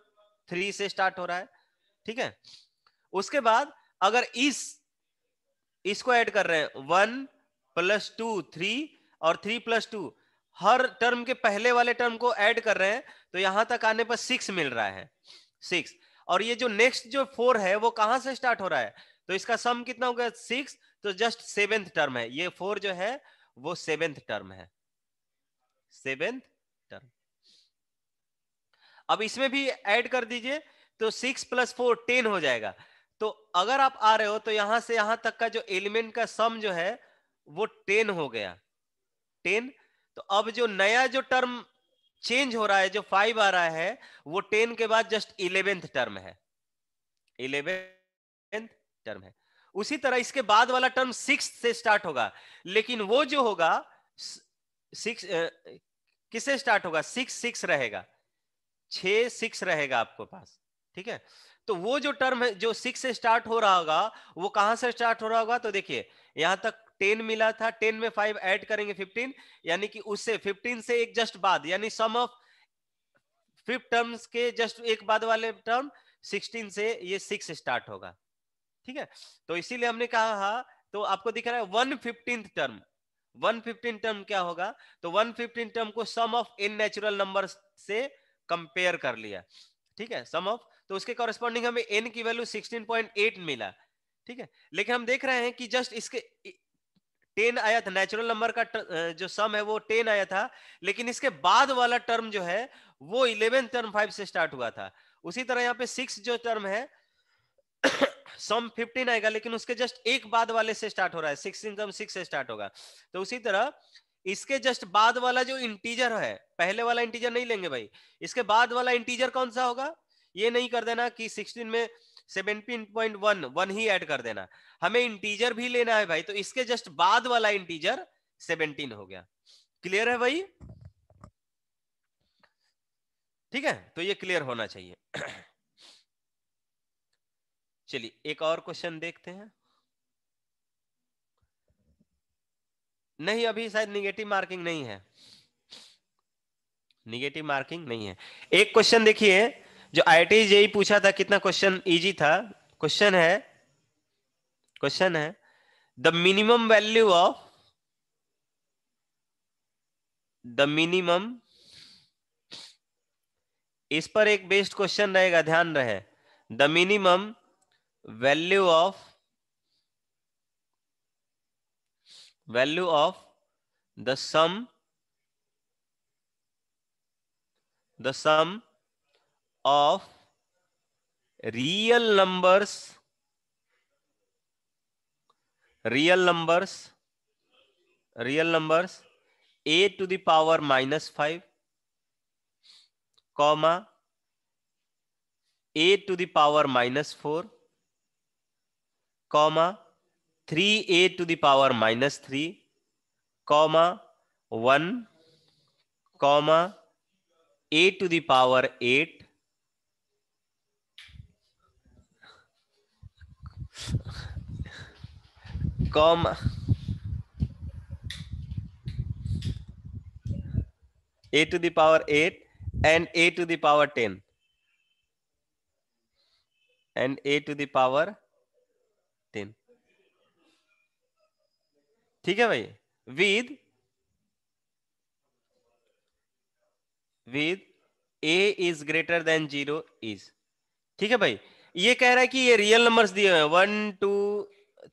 3 से स्टार्ट हो रहा है। ठीक है, उसके बाद अगर इसको ऐड कर रहे हैं 1 + 2 3 और 3 + 2, हर टर्म के पहले वाले टर्म को ऐड कर रहे हैं तो यहां तक आने पर 6 मिल रहा है, 6। और ये जो नेक्स्ट जो 4 है वो कहां से स्टार्ट हो रहा है? तो इसका सम कितना हो गया 6, तो जस्ट 7th टर्म है ये 4 जो है वो 7th टर्म है, 7th टर्म। अब इसमें भी ऐड कर दीजिए तो 6 + 4 10 हो जाएगा। तो अगर आप आ रहे हो तो यहां से यहां तक का जो एलिमेंट का सम जो है वो 10 हो गया, 10। तो अब जो नया जो टर्म चेंज हो रहा है जो 5 आ रहा है वो 10 के बाद जस्ट 11th टर्म है, 11th टर्म है। उसी तरह इसके बाद वाला टर्म 6 से स्टार्ट होगा, लेकिन वो जो होगा 6 किससे स्टार्ट होगा, 6 रहेगा, 6 रहेगा आपको पास, ठीक है। तो वो जो टर्म है जो 6 से स्टार्ट हो रहा होगा वो कहां से स्टार्ट हो रहा होगा, तो देखिए यहां तक 10 मिला था, 10 में 5 ऐड करेंगे 15, यानी कि उससे 15 से एक जस्ट बाद, यानी सम ऑफ 5 टर्म्स के जस्ट एक बाद वाले टर्म 16 से ये 6 स्टार्ट होगा, ठीक है। तो इसीलिए हमने कहा, तो आपको दिख रहा है 115th टर्म, 115 टर्म क्या होगा, तो 115 टर्म को सम ऑफ n नेचुरल नंबर से कंपेयर कर लिया, ठीक है, सम ऑफ, तो उसके कॉरेस्पॉन्डिंग हमें n की वैल्यू 16.8 मिला, ठीक है। लेकिन हम देख रहे हैं कि जस्ट इसके 10 आया था, नेचुरल नंबर का जो सम है वो 10 आया था, लेकिन इसके बाद वाला टर्म जो है वो 11th टर्म 5 से स्टार्ट हुआ था। उसी तरह यहाँ पे 6 जो टर्म है सम 15 आएगा, लेकिन उसके जस्ट एक बाद वाले से स्टार्ट हो रहा है, 16 टर्म 6 से स्टार्ट होगा। तो उसी तरह इसके जस्ट बाद वाला जो इंटीजर है, पहले वाला इंटीजर नहीं लेंगे भाई, इसके बाद वाला इंटीजर कौन सा होगा, ये नहीं कर देना कि 16 में 17.1 ही ऐड कर देना, हमें इंटीजर भी लेना है भाई, तो इसके जस्ट बाद वाला इंटीजर 17 हो गया। क्लियर है भाई, ठीक है, तो ये क्लियर होना चाहिए। चलिए एक और क्वेश्चन देखते हैं। नहीं अभी शायद निगेटिव मार्किंग नहीं है, निगेटिव मार्किंग नहीं है। एक क्वेश्चन देखिए जो IIT जेई पूछा था, कितना क्वेश्चन इजी था। क्वेश्चन है द मिनिमम वैल्यू ऑफ इस पर एक बेस्ड क्वेश्चन रहेगा, ध्यान रहे। The minimum value of the sum of real numbers a to the power -5, comma a to the power -4, comma 3a to the power -3, comma 1, comma a to the power 8, comma a to the power 8 and a to the power 10 and a to the power 10, ठीक है भाई। With a is greater then 0 is, ठीक है भाई। ये कह रहा है कि ये रियल नंबर्स दिए हुए हैं 1 2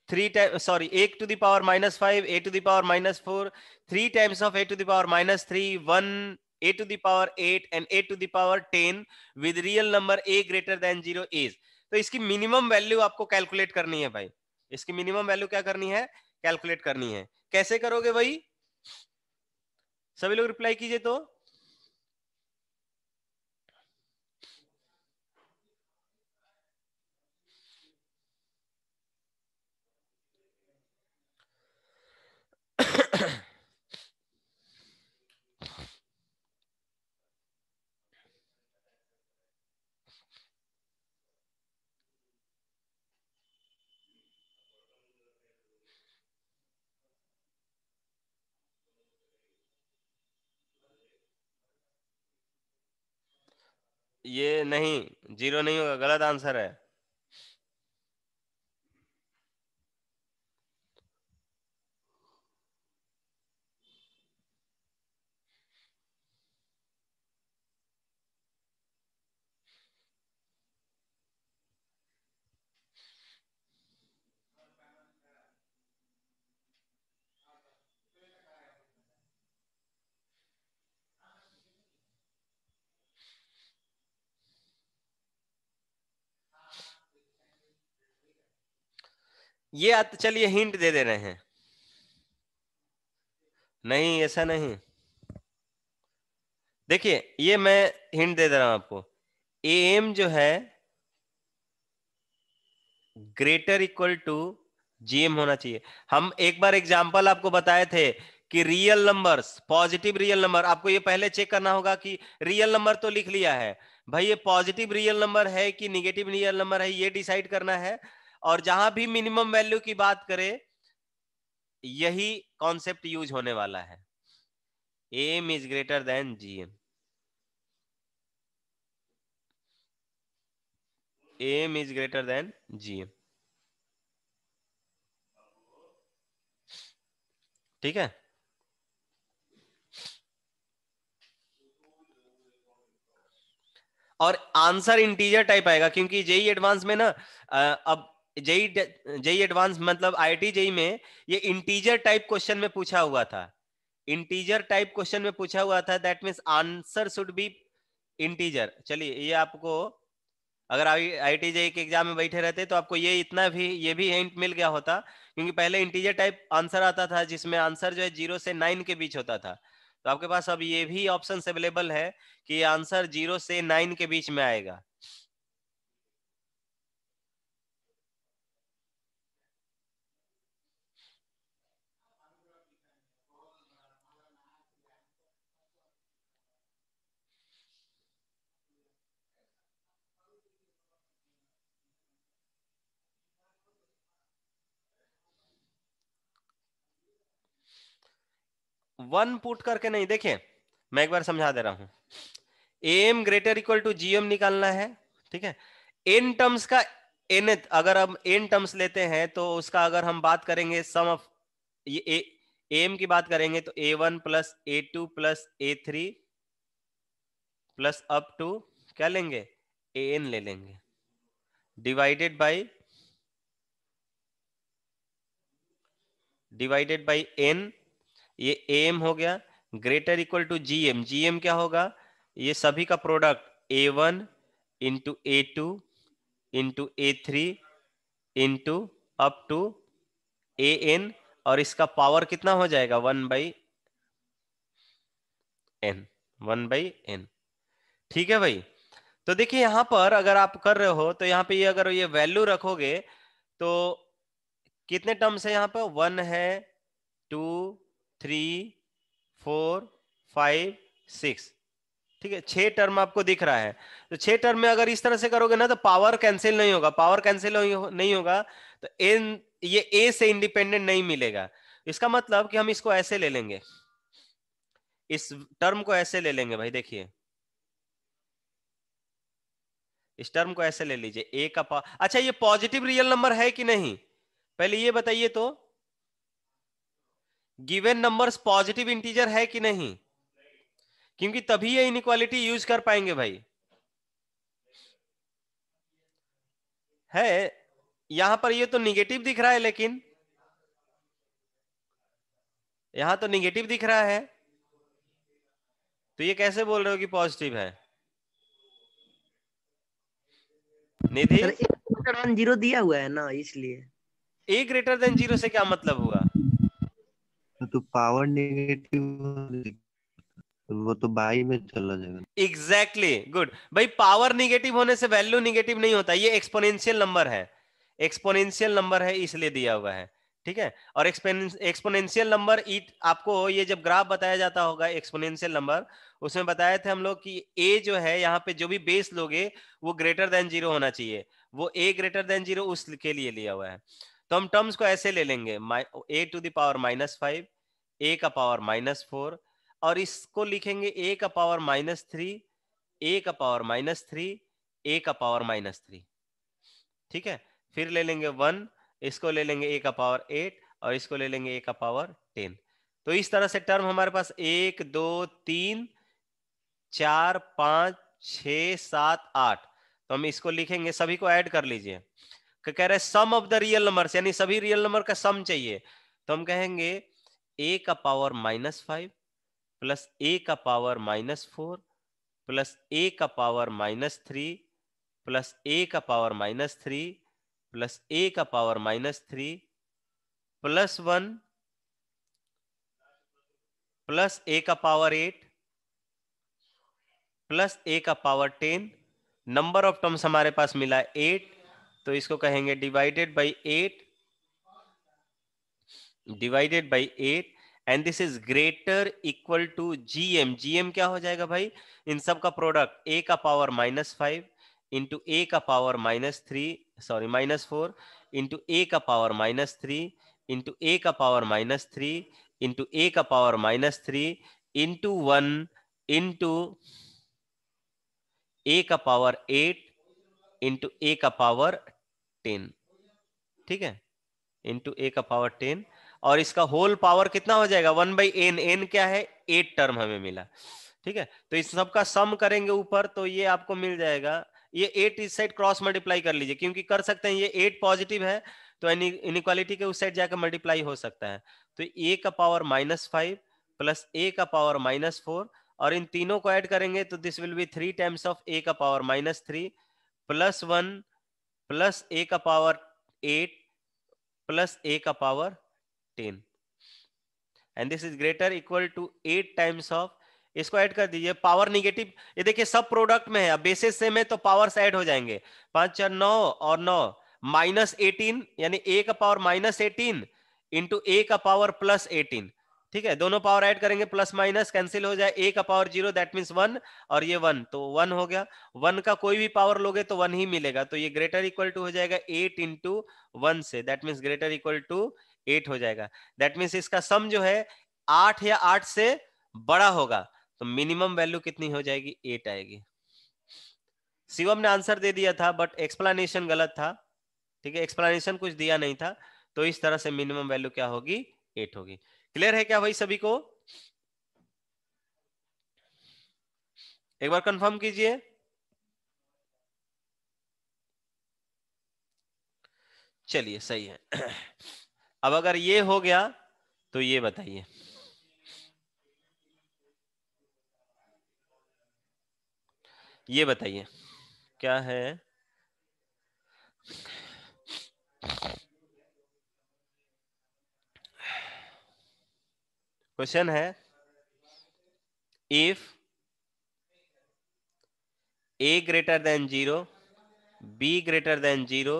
3 time, sorry, a to the power -5, a to the power -4, 3 times of a to the power -3, 1 a to the power 8 and a to the power 10 with real number a greater than 0 is। तो इसकी मिनिमम वैल्यू आपको कैलकुलेट करनी है भाई, इसकी मिनिमम वैल्यू क्या करनी है, कैलकुलेट करनी है। कैसे करोगे भाई, सभी लोग रिप्लाई कीजिए तो। ये नहीं, 0 नहीं होगा, गलत आंसर है। ये चलिए हिंट दे रहे हैं। नहीं, ऐसा नहीं। देखिए, ये मैं हिंट दे रहा हूं आपको। एम जो है ग्रेटर इक्वल टू जीएम होना चाहिए। हम एक बार एग्जांपल आपको बताए थे कि real numbers, positive real number, आपको ये पहले चेक करना होगा कि रियल नंबर तो लिख लिया है भाई, ये पॉजिटिव रियल नंबर है कि निगेटिव रियल नंबर है, ये डिसाइड करना है। और जहां भी मिनिमम वैल्यू की बात करें, यही कॉन्सेप्ट यूज होने वाला है। AM is greater than GM. AM is greater than GM. ठीक है। और आंसर इंटीजर टाइप आएगा, क्योंकि जेई एडवांस में ना अब जेई जेई एडवांस मतलब आईआईटी जेई में ये इंटीजर टाइप क्वेश्चन में पूछा हुआ था। इंटीजर टाइप क्वेश्चन में पूछा हुआ था, that means answer should be integer. चलिए, ये आपको अगर आईआईटी जेई के एग्जाम में बैठे रहते तो आपको ये भी हिंट मिल गया होता, क्योंकि पहले इंटीजर टाइप आंसर आता था जिसमें आंसर जो है 0 से 9 के बीच होता था। तो आपके पास अब ये भी ऑप्शन अवेलेबल है कि आंसर 0 से 9 के बीच में आएगा। वन पुट करके नहीं, देखिए मैं एक बार समझा दे रहा हूं। AM greater equal to GM निकालना है, ठीक है। एन टर्म्स का एनथ, अगर हम एन टर्म्स लेते हैं तो उसका अगर हम बात करेंगे सम ऑफ ये एम की बात करेंगे तो A1 plus A2 plus A3 plus up to क्या लेंगे, एन ले लेंगे, डिवाइडेड बाई एन। ये एम हो गया greater equal to GM. GM क्या होगा, ये सभी का product A1 into A2 into A3 into up to AN, और इसका पावर कितना हो जाएगा 1/n। ठीक है भाई। तो देखिए यहां पर अगर आप कर रहे हो तो यहाँ पे ये अगर ये वैल्यू रखोगे तो कितने टर्म्स है यहाँ पे, 1 है, 2, 3, 4, 5, 6, ठीक है, 6 टर्म आपको दिख रहा है। तो 6 टर्म में अगर इस तरह से करोगे ना तो पावर कैंसिल नहीं होगा, पावर कैंसिल नहीं होगा तो एन ये ए से इंडिपेंडेंट नहीं मिलेगा। इसका मतलब कि हम इसको ऐसे ले लेंगे, इस टर्म को ऐसे ले लेंगे भाई। देखिए इस टर्म को ऐसे ले लीजिए, ए का पावर। अच्छा, ये पॉजिटिव रियल नंबर है कि नहीं, पहले ये बताइए तो। गिवन नंबर्स पॉजिटिव इंटीजर है कि नहीं, क्योंकि तभी ये इनइक्वालिटी यूज कर पाएंगे भाई। है, यहां पर ये तो निगेटिव दिख रहा है, लेकिन यहां तो निगेटिव दिख रहा है, तो ये कैसे बोल रहे हो कि पॉजिटिव है निधि? सर ए ग्रेटर देन 0 दिया हुआ है ना, इसलिए। ए ग्रेटर देन 0 से क्या मतलब हुआ? तो पावर नेगेटिव, वो तो बाई में चला जाएगा। एग्जैक्टली, गुड भाई। पावर निगेटिव होने से वैल्यू निगेटिव नहीं होता, ये एक्सपोनेंशियल नंबर है, एक्सपोनेंशियल नंबर है इसलिए दिया हुआ है, ठीक है। और एक्सपोनेंशियल नंबर आपको ये जब ग्राफ बताया जाता होगा एक्सपोनेंशियल नंबर, उसमें बताए थे हम लोग कि ए जो है यहाँ पे जो भी बेस लोगे वो ग्रेटर देन 0 होना चाहिए, वो ए ग्रेटर देन 0 उसके लिए लिया हुआ है। तो हम टर्म्स को ऐसे ले लेंगे, ए टू द पावर -5, ए का पावर -4, और इसको लिखेंगे ए का पावर -3, ए का पावर -3, ए का पावर -3, ठीक है। फिर ले लेंगे 1, इसको ले लेंगे ए का पावर 8, और इसको ले लेंगे ए का पावर 10। तो इस तरह से टर्म हमारे पास 1, 2, 3, 4, 5, 6, 7, 8। तो हम इसको लिखेंगे, सभी को ऐड कर लीजिए। कह रहे सम ऑफ द रियल नंबर्स, यानी सभी रियल नंबर का सम चाहिए। तो हम कहेंगे ए का पावर -5 प्लस ए का पावर -4 प्लस ए का पावर -3 प्लस ए का पावर -3 प्लस ए का पावर -3 प्लस 1 प्लस ए का पावर 8 प्लस ए का पावर 10। नंबर ऑफ टर्म्स हमारे पास मिला 8, तो इसको कहेंगे divided by 8 and this is greater equal to GM. GM क्या हो जाएगा भाई? इन सब का प्रोडक्ट ए का पावर -5 इंटू ए का पावर -4 इंटू ए का पावर -3 इंटू ए का पावर -3 इंटू ए का पावर -3 इंटू 1 इंटू ए का पावर 8 इंटू ए का पावर 10। ठीक है, इंटू ए का पावर 10, और इसका होल पावर कितना हो जाएगा? 1/n। n क्या है? 8 टर्म हमें मिला। ठीक है, तो इस सब का सम करेंगे ऊपर, तो ये आपको मिल जाएगा। ये 8 इस साइड क्रॉस मल्टीप्लाई कर लीजिए, क्योंकि कर सकते हैं, ये 8 पॉजिटिव है तो इनइक्वालिटी के उस साइड जाकर मल्टीप्लाई हो सकता है। तो ए का पावर -5 प्लस ए का पावर -4, और इन तीनों को ऐड करेंगे तो this will be 3 times of A का पावर -3 प्लस 1 प्लस ए का पावर 8 प्लस ए का power 10, and this is greater equal to 8 times of, इसको ऐड कर दीजिए। पावर निगेटिव, ये देखिए सब प्रोडक्ट में है, अब बेसिस से में तो पावर्स ऐड हो जाएंगे। 5 4 9 और 9 -18, यानी ए का पावर -18 इंटू ए का पावर +18। ठीक है, दोनों पावर ऐड करेंगे, प्लस माइनस कैंसिल हो जाए, ए का पावर 0 दैट मींस 1, और ये 1 तो 1 हो गया। 1 का कोई भी पावर लोगे तो 1 ही मिलेगा, तो ये ग्रेटर इक्वल टू हो जाएगा 8 इंटू 1 से, that means greater equal to 8 हो जाएगा। दैट मींस इसका सम जो है 8 या 8 से बड़ा होगा, तो मिनिमम वैल्यू कितनी हो जाएगी? 8 आएगी। शिवम ने आंसर दे दिया था बट एक्सप्लेनेशन गलत था। ठीक है, एक्सप्लेनेशन कुछ दिया नहीं था, तो इस तरह से मिनिमम वैल्यू क्या होगी? 8 होगी। क्लियर है क्या भाई सभी को? एक बार कंफर्म कीजिए। चलिए सही है। अब अगर ये हो गया तो ये बताइए, ये बताइए क्या है? क्वेश्चन है, if a greater than 0, b greater than 0,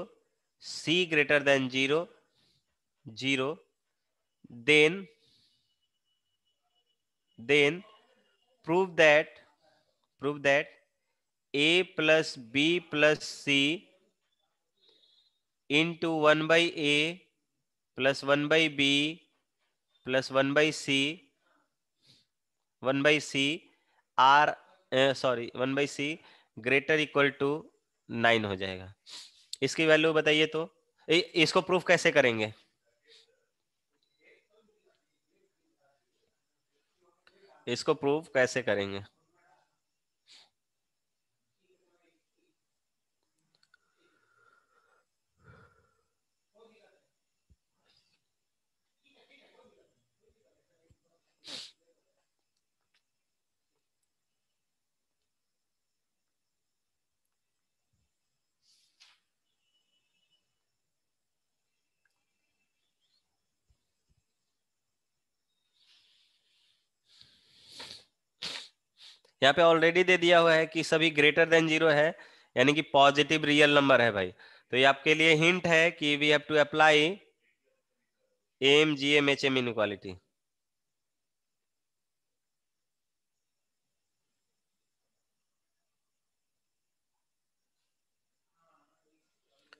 c greater than 0, then prove that a plus b plus c into 1 by a plus 1 by b plus 1 by c are 1 by c greater equal to 9 हो जाएगा। इसकी वैल्यू बताइए तो। इसको प्रूफ कैसे करेंगे? इसको प्रूफ कैसे करेंगे? यहाँ पे ऑलरेडी दे दिया हुआ है कि सभी ग्रेटर देन 0 है, यानी कि पॉजिटिव रियल नंबर है भाई। तो ये आपके लिए हिंट है कि we have to apply AM G M H M inequality.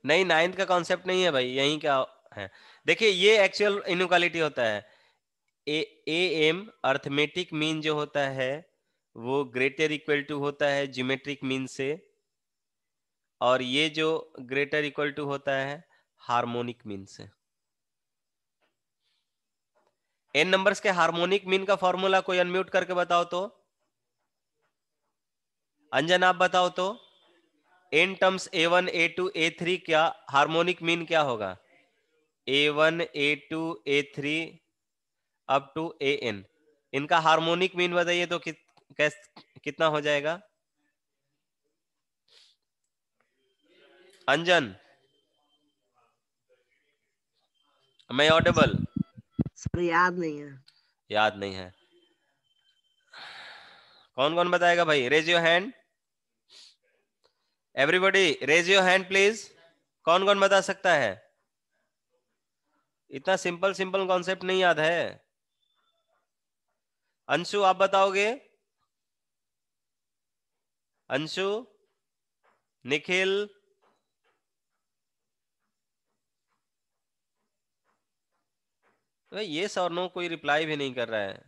नहीं, 9th का कॉन्सेप्ट नहीं है भाई, यही क्या है। देखिए ये एक्चुअल इनइक्वालिटी होता है। ए एम अर्थमेटिक मीन जो होता है वो ग्रेटर इक्वल टू होता है ज्योमेट्रिक मीन से, और ये जो ग्रेटर इक्वल टू होता है हार्मोनिक मीन से। एन नंबर्स के हार्मोनिक मीन का फॉर्मूला कोई अनम्यूट करके बताओ तो। अंजन आप बताओ तो। N terms A1 A2 A3 क्या हार्मोनिक मीन क्या होगा? A1 A2 A3 up to AN, इनका हार्मोनिक मीन बताइए तो कितना हो जाएगा? अंजन मैं ऑडिबल? सर याद नहीं है। याद नहीं है? कौन कौन बताएगा भाई? Raise your hand, everybody raise your hand please. कौन कौन बता सकता है? इतना सिंपल सिंपल कॉन्सेप्ट नहीं याद है? अंशु आप बताओगे? अंशु, निखिल, भाई ये और नो कोई रिप्लाई भी नहीं कर रहा है।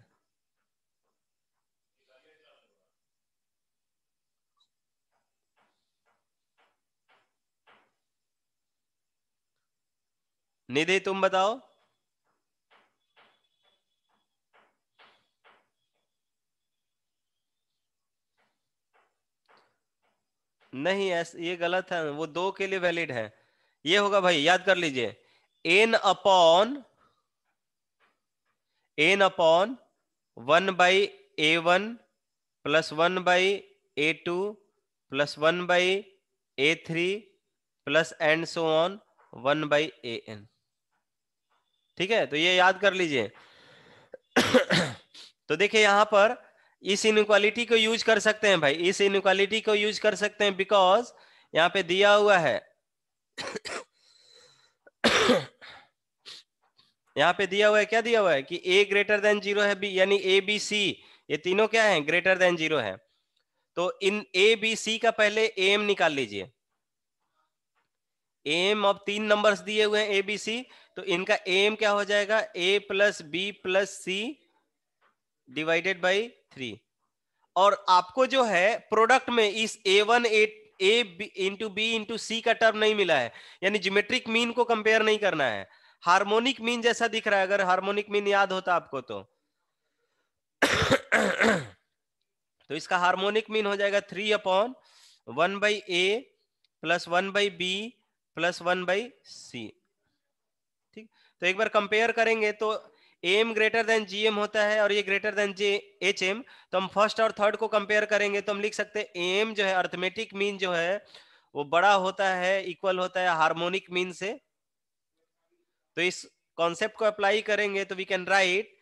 निधि तुम बताओ। नहीं, ऐसा ये गलत है, वो 2 के लिए वैलिड है। ये होगा भाई, याद कर लीजिए, n upon 1 by a1 plus 1 by a2 plus 1 by a3 plus and so on 1 by an। ठीक है, तो ये याद कर लीजिए। तो देखिए यहां पर इस इनइक्वालिटी को यूज कर सकते हैं भाई, इस इनइक्वालिटी को यूज कर सकते हैं, बिकॉज यहां पे दिया हुआ है यहां पे दिया हुआ है, क्या दिया हुआ है कि a ग्रेटर देन 0 है, b यानी a b c ये तीनों क्या है, ग्रेटर देन 0 है। तो इन a b c का पहले am निकाल लीजिए। am अब 3 नंबर्स दिए हुए हैं a b c, तो इनका am क्या हो जाएगा, a plus b plus c divided by 3। और आपको जो है प्रोडक्ट में इस a1 a into B into C का टर्म नहीं मिला है, यानी ज्योमेट्रिक मीन को कंपेयर नहीं करना है, हार्मोनिक मीन जैसा दिख रहा है। अगर हार्मोनिक मीन याद होता आपको तो तो इसका हार्मोनिक मीन हो जाएगा 3 upon 1 by A plus 1 by B plus 1 by C. ठीक, तो एक बार कंपेयर करेंगे तो एम ग्रेटर देन जीएम होता है और ये greater than J H M, तो हम फर्स्ट और थर्ड को कंपेयर करेंगे तो हम लिख सकते हैं एम जो है अर्थमेटिक मीन जो है वो बड़ा होता है, इक्वल होता है हार्मोनिक मीन से। तो इस कॉन्सेप्ट को अप्लाई करेंगे तो we can write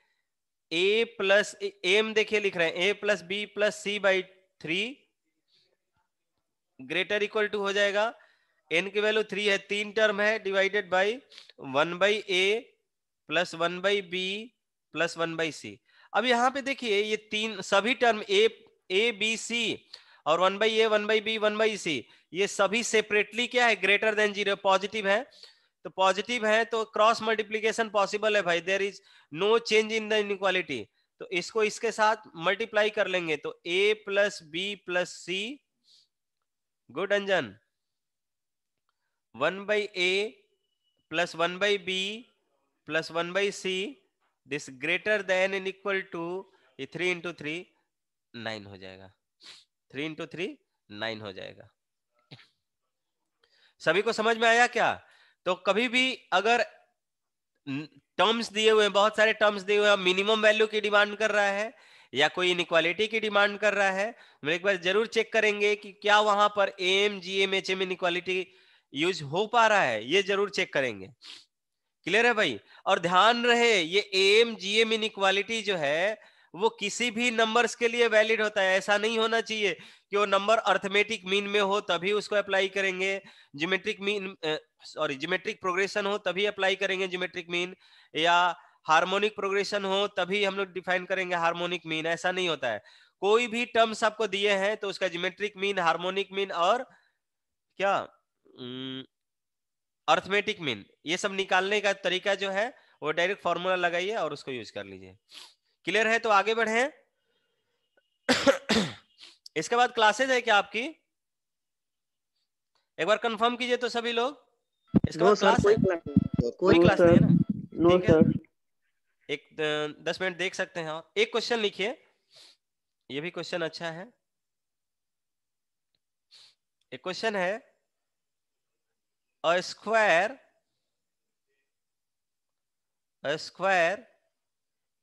A plus M, देखिए लिख रहे हैं A plus B plus C by 3 greater equal to हो जाएगा, एन की वैल्यू 3 है, 3 टर्म है, divided by 1 by A plus 1 by B plus 1 by C. अब यहां पे देखिए ये तीन सभी टर्म ए बी सी और 1 by A 1 by B 1 by C ये सभी सेपरेटली क्या है, ग्रेटर देन 0 पॉजिटिव है। तो पॉजिटिव है तो क्रॉस मल्टीप्लीकेशन पॉसिबल है भाई, there is no change in the inequality. तो इसको इसके साथ मल्टीप्लाई कर लेंगे तो A plus B plus C, good Anjan, 1 by A plus 1 by B plus 1 by C, this greater than in equal to 3 into 3 9 हो जाएगा, 3 इंटू 3 9 हो जाएगा। सभी को समझ में आया क्या? तो कभी भी अगर टर्म्स दिए हुए हैं, बहुत सारे टर्म्स दिए हुए हैं, मिनिमम वैल्यू की डिमांड कर रहा है या कोई इनइक्वालिटी की डिमांड कर रहा है, हम एक बार जरूर चेक करेंगे कि क्या वहां पर AM G M H M inequality use हो पा रहा है, ये जरूर चेक करेंगे। क्लियर है भाई? और ध्यान रहे ये एम जी एम इनइक्वालिटी जो है वो किसी भी नंबर्स के लिए वैलिड होता है। ऐसा नहीं होना चाहिए कि वो नंबर अर्थमेटिक मीन में हो तभी उसको अप्लाई करेंगे, geometric mean sorry geometric progression हो तभी अप्लाई करेंगे ज्योमेट्रिक मीन, या हार्मोनिक प्रोग्रेशन हो तभी हम लोग डिफाइन करेंगे हार्मोनिक मीन। ऐसा नहीं होता है। कोई भी टर्म्स आपको दिए हैं तो उसका ज्योमेट्रिक मीन, हार्मोनिक मीन और क्या अर्थमेटिक मीन, ये सब निकालने का तरीका जो है वो डायरेक्ट फॉर्मूला लगाइए और उसको यूज कर लीजिए। क्लियर है? तो आगे बढ़े। इसके बाद क्लासेज है क्या आपकी? एक बार कंफर्म कीजिए तो सभी लोग। इसके नो बाद सर, क्लास है? कोई क्लास नहीं है ना? नो ठीक है, सर। एक 10 मिनट देख सकते हैं। और एक क्वेश्चन लिखिए, ये भी क्वेश्चन अच्छा है। एक क्वेश्चन है, a square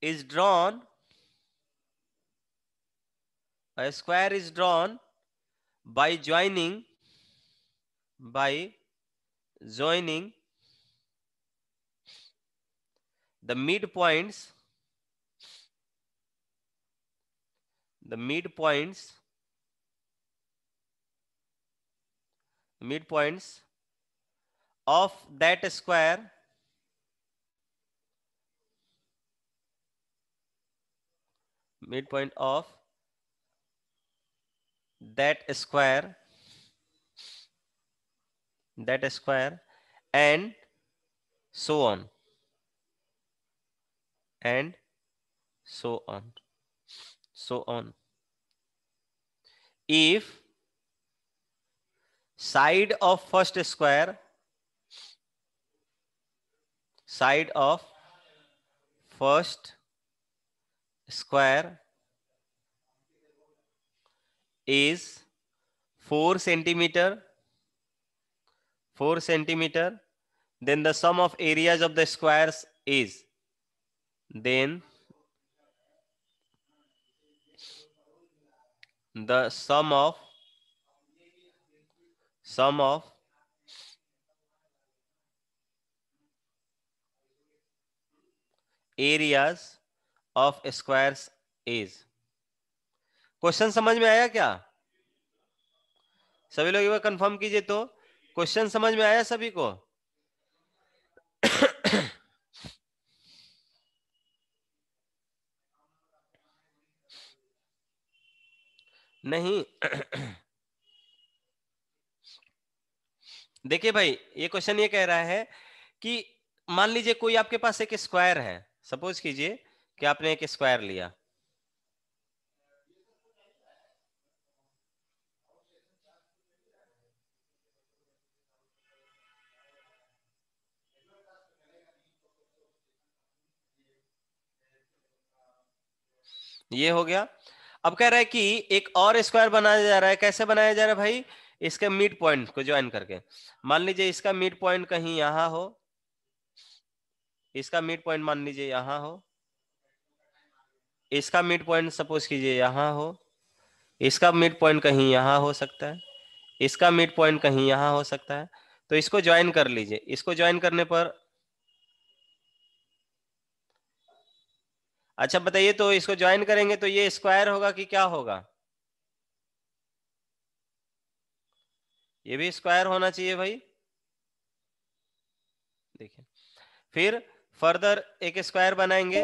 is drawn by joining the midpoints of that square midpoint of that square and so on and so on if side of first square is 4 centimeter, then the sum of areas of the squares is, then the sum of areas of squares is। Question समझ में आया क्या? सभी लोग एक बार कंफर्म कीजिए तो क्वेश्चन समझ में आया सभी को? नहीं। देखिए भाई, ये क्वेश्चन ये कह रहा है कि मान लीजिए कोई आपके पास एक स्क्वायर है, सपोज कीजिए कि आपने एक स्क्वायर लिया, ये हो गया। अब कह रहा है कि एक और स्क्वायर बनाया जा रहा है। कैसे बनाया जा रहा है भाई? इसके मिड पॉइंट को ज्वाइन करके। मान लीजिए इसका मिड पॉइंट कहीं यहां हो, इसका मिड पॉइंट मान लीजिए यहां हो, इसका मिड पॉइंट सपोज कीजिए यहां हो, इसका मिड पॉइंट कहीं यहां हो सकता है, इसका मिड पॉइंट कहीं यहां हो सकता है। तो इसको ज्वाइन कर लीजिए। इसको ज्वाइन करने पर, अच्छा बताइए, तो इसको ज्वाइन करेंगे तो ये स्क्वायर होगा कि क्या होगा? ये भी स्क्वायर होना चाहिए भाई। देखिए, फिर फर्दर एक स्क्वायर बनाएंगे।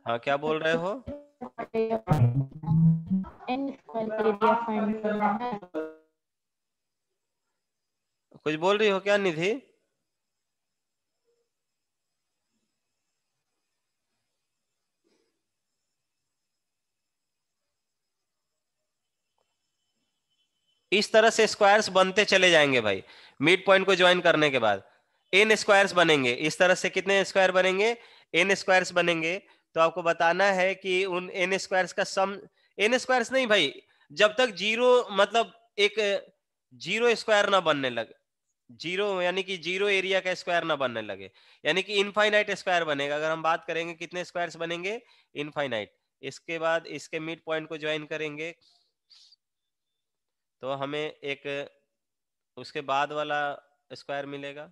हाँ, क्या बोल रहे हो? कुछ बोल रही हो क्या निधि? इस तरह से स्क्वायर्स बनते चले जाएंगे भाई। मिड पॉइंट को ज्वाइन करने के बाद एन स्क्वायर्स बनेंगे। इस तरह से कितने स्क्वायर बनेंगे? एन स्क्वायर्स बनेंगे। तो आपको बताना है कि उन एन स्क्वायर्स का सम, एन स्क्वायर्स नहीं भाई, जब तक जीरो, मतलब एक जीरो स्क्वायर ना बनने लगे, जीरो यानी कि जीरो एरिया का स्क्वायर ना बनने लगे, यानी कि इनफाइनाइट स्क्वायर बनेगा। अगर हम बात करेंगे कितने स्क्वायर्स बनेंगे? इनफाइनाइट। इसके बाद इसके मिड पॉइंट को ज्वाइन करेंगे तो हमें एक उसके बाद वाला स्क्वायर मिलेगा।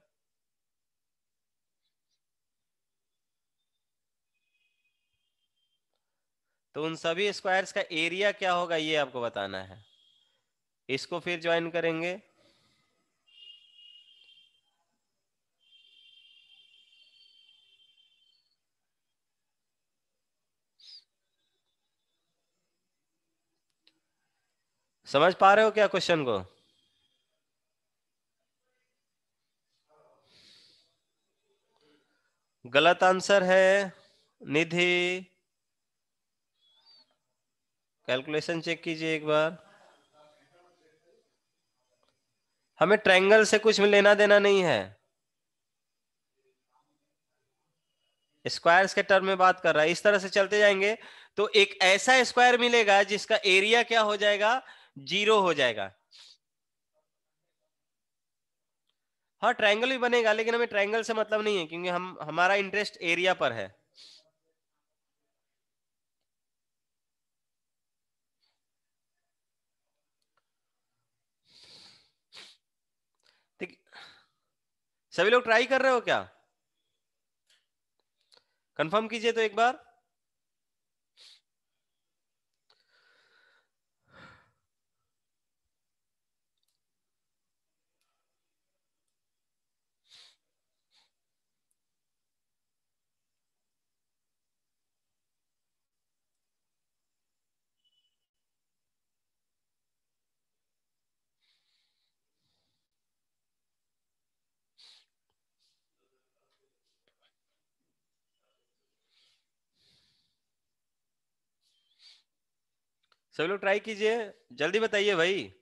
तो उन सभी स्क्वायर्स का एरिया क्या होगा ये आपको बताना है। इसको फिर ज्वाइन करेंगे, समझ पा रहे हो क्या क्वेश्चन को? गलत आंसर है निधि। कैलकुलेशन चेक कीजिए एक बार। हमें ट्रायंगल से कुछ लेना देना नहीं है, स्क्वायर्स के टर्म में बात कर रहा है। इस तरह से चलते जाएंगे तो एक ऐसा स्क्वायर मिलेगा जिसका एरिया क्या हो जाएगा? जीरो हो जाएगा। हाँ, ट्रायंगल भी बनेगा, लेकिन हमें ट्रायंगल से मतलब नहीं है, क्योंकि हमारा इंटरेस्ट एरिया पर है। ठीक, सभी लोग ट्राई कर रहे हो क्या? कंफर्म कीजिए तो एक बार। सभी लोग ट्राई कीजिए, जल्दी बताइए भाई।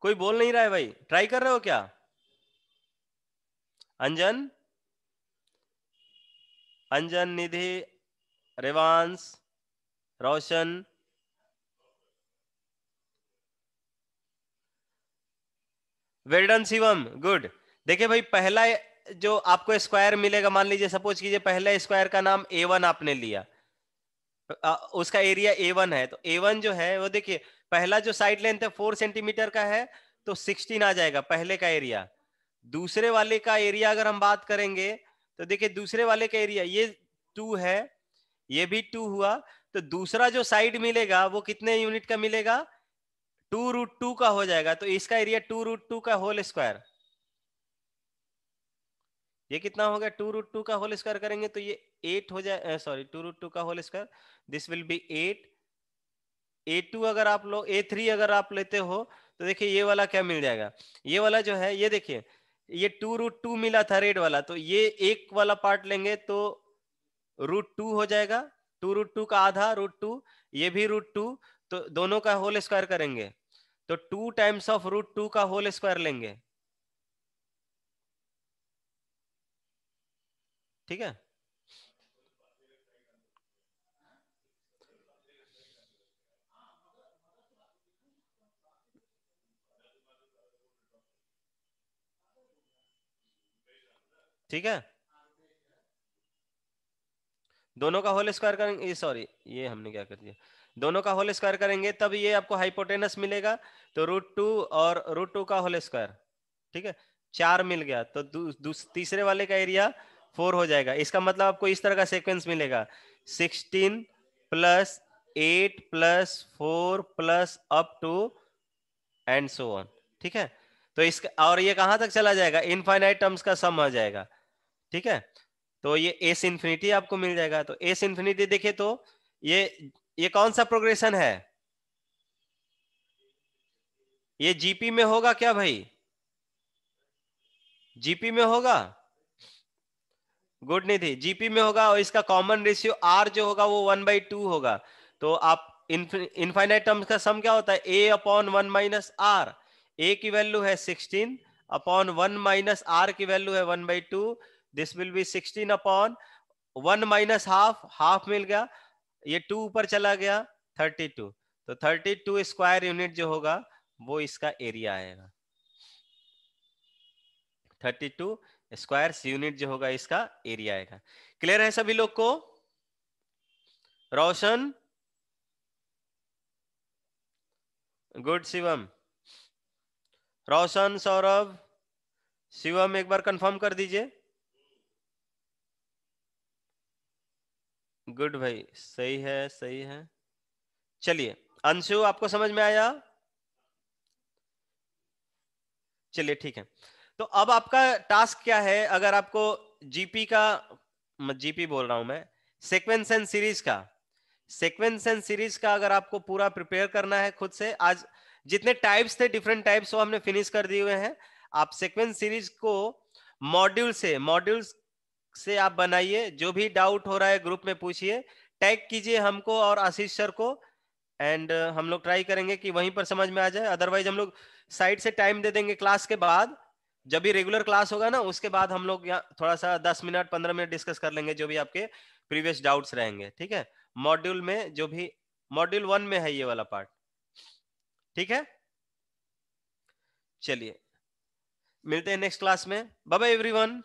कोई बोल नहीं रहा है भाई, ट्राई कर रहे हो क्या? अंजन, अंजन, निधि, रेवांश, रोशन, वेल डन शिवम, गुड। देखिए भाई, पहला जो आपको स्क्वायर मिलेगा, मान लीजिए सपोज कीजिए पहला स्क्वायर का नाम A1 आपने लिया, उसका एरिया A1 है, तो A1 जो है वो देखिए पहला जो साइड लेंथ है 4 सेंटीमीटर का है, तो 16 आ जाएगा पहले का एरिया। दूसरे वाले का एरिया अगर हम बात करेंगे तो देखिए दूसरे वाले का एरिया ये 2 है, ये भी 2 हुआ, तो दूसरा जो साइड मिलेगा वो कितने यूनिट का मिलेगा? 2√2 का हो जाएगा, तो इसका एरिया 2√2 का होल स्क्वायर। ये कितना हो गया? 2√2 का होल स्क्वायर करेंगे तो ये 8 हो जाए, सॉरी 2√2 का whole square, this will be 8। A2 अगर आप लो, A3 अगर आप लेते हो तो देखिए ये वाला क्या मिल जाएगा, ये वाला जो है ये देखिए ये 2√2 मिला था रेड वाला, तो ये एक वाला पार्ट लेंगे तो √2 हो जाएगा, 2√2 का आधा √2, ये भी √2, तो दोनों का होल स्क्वायर करेंगे तो 2 टाइम्स ऑफ √2 का होल स्क्वायर लेंगे। ठीक है, ठीक है, दोनों का होल स्क्वायर करेंगे, सॉरी ये हमने क्या कर दिया, दोनों का होल स्क्वायर करेंगे तब ये आपको हाइपोटेनस मिलेगा, तो √2 और √2 का होल स्क्वायर, ठीक है, 4 मिल गया, तो तीसरे वाले का एरिया 4 हो जाएगा। इसका मतलब आपको इस तरह का सीक्वेंस मिलेगा, 16 plus 8 plus 4 plus up to and so on. ठीक है, तो इसका और ये कहां तक चला जाएगा? इनफाइनाइट टर्म्स का सम आ जाएगा। ठीक है, तो ये एस इंफिनिटी आपको मिल जाएगा। तो एस इंफिनिटी देखिए तो ये कौन सा प्रोग्रेशन है? ये जीपी में होगा क्या भाई? जीपी में होगा, गुड नहीं थी, जीपी में होगा, और इसका कॉमन रेशियो आर जो होगा वो 1/2 होगा। तो आप इनफाइनाइट टर्म्स का सम क्या होता है? a upon 1 minus R, A की वैल्यू है 16 अपॉन 1 माइनस आर की वैल्यू है 1/2, this will be 16 upon 1 minus half, half मिल गया, ये 2 ऊपर चला गया 32, तो 32 स्क्वायर यूनिट जो होगा वो इसका एरिया आएगा। 32 स्क्वायर यूनिट जो होगा इसका एरिया आएगा। क्लियर है सभी लोग को? रोशन, गुड, शिवम, रोशन, सौरभ, शिवम एक बार कंफर्म कर दीजिए। गुड भाई, सही है, सही है। चलिए अंशु, आपको समझ में आया? चलिए ठीक है, तो अब आपका टास्क क्या है? अगर आपको जीपी का, जीपी बोल रहा हूं मैं, सीक्वेंस एंड सीरीज का, सीक्वेंस एंड सीरीज का अगर आपको पूरा प्रिपेयर करना है खुद से, आज जितने टाइप्स थे डिफरेंट टाइप्स वो हमने फिनिश कर दिए हुए हैं। आप सीक्वेंस सीरीज को मॉड्यूल्स से आप बनाइए, जो भी डाउट हो रहा है ग्रुप में पूछिए, टैग कीजिए हमको और आशीष सर को, एंड हम लोग ट्राई करेंगे कि वहीं पर समझ में आ जाए। अदरवाइज हम लोग साइड से टाइम दे देंगे क्लास के बाद, जब भी रेगुलर क्लास होगा ना उसके बाद हम लोग यहाँ थोड़ा सा 10 मिनट 15 मिनट डिस्कस कर लेंगे जो भी आपके प्रीवियस डाउट्स रहेंगे, ठीक है। मॉड्यूल में जो भी मॉड्यूल 1 में है ये वाला पार्ट, ठीक है। चलिए मिलते हैं नेक्स्ट क्लास में, बाय बाय एवरीवन।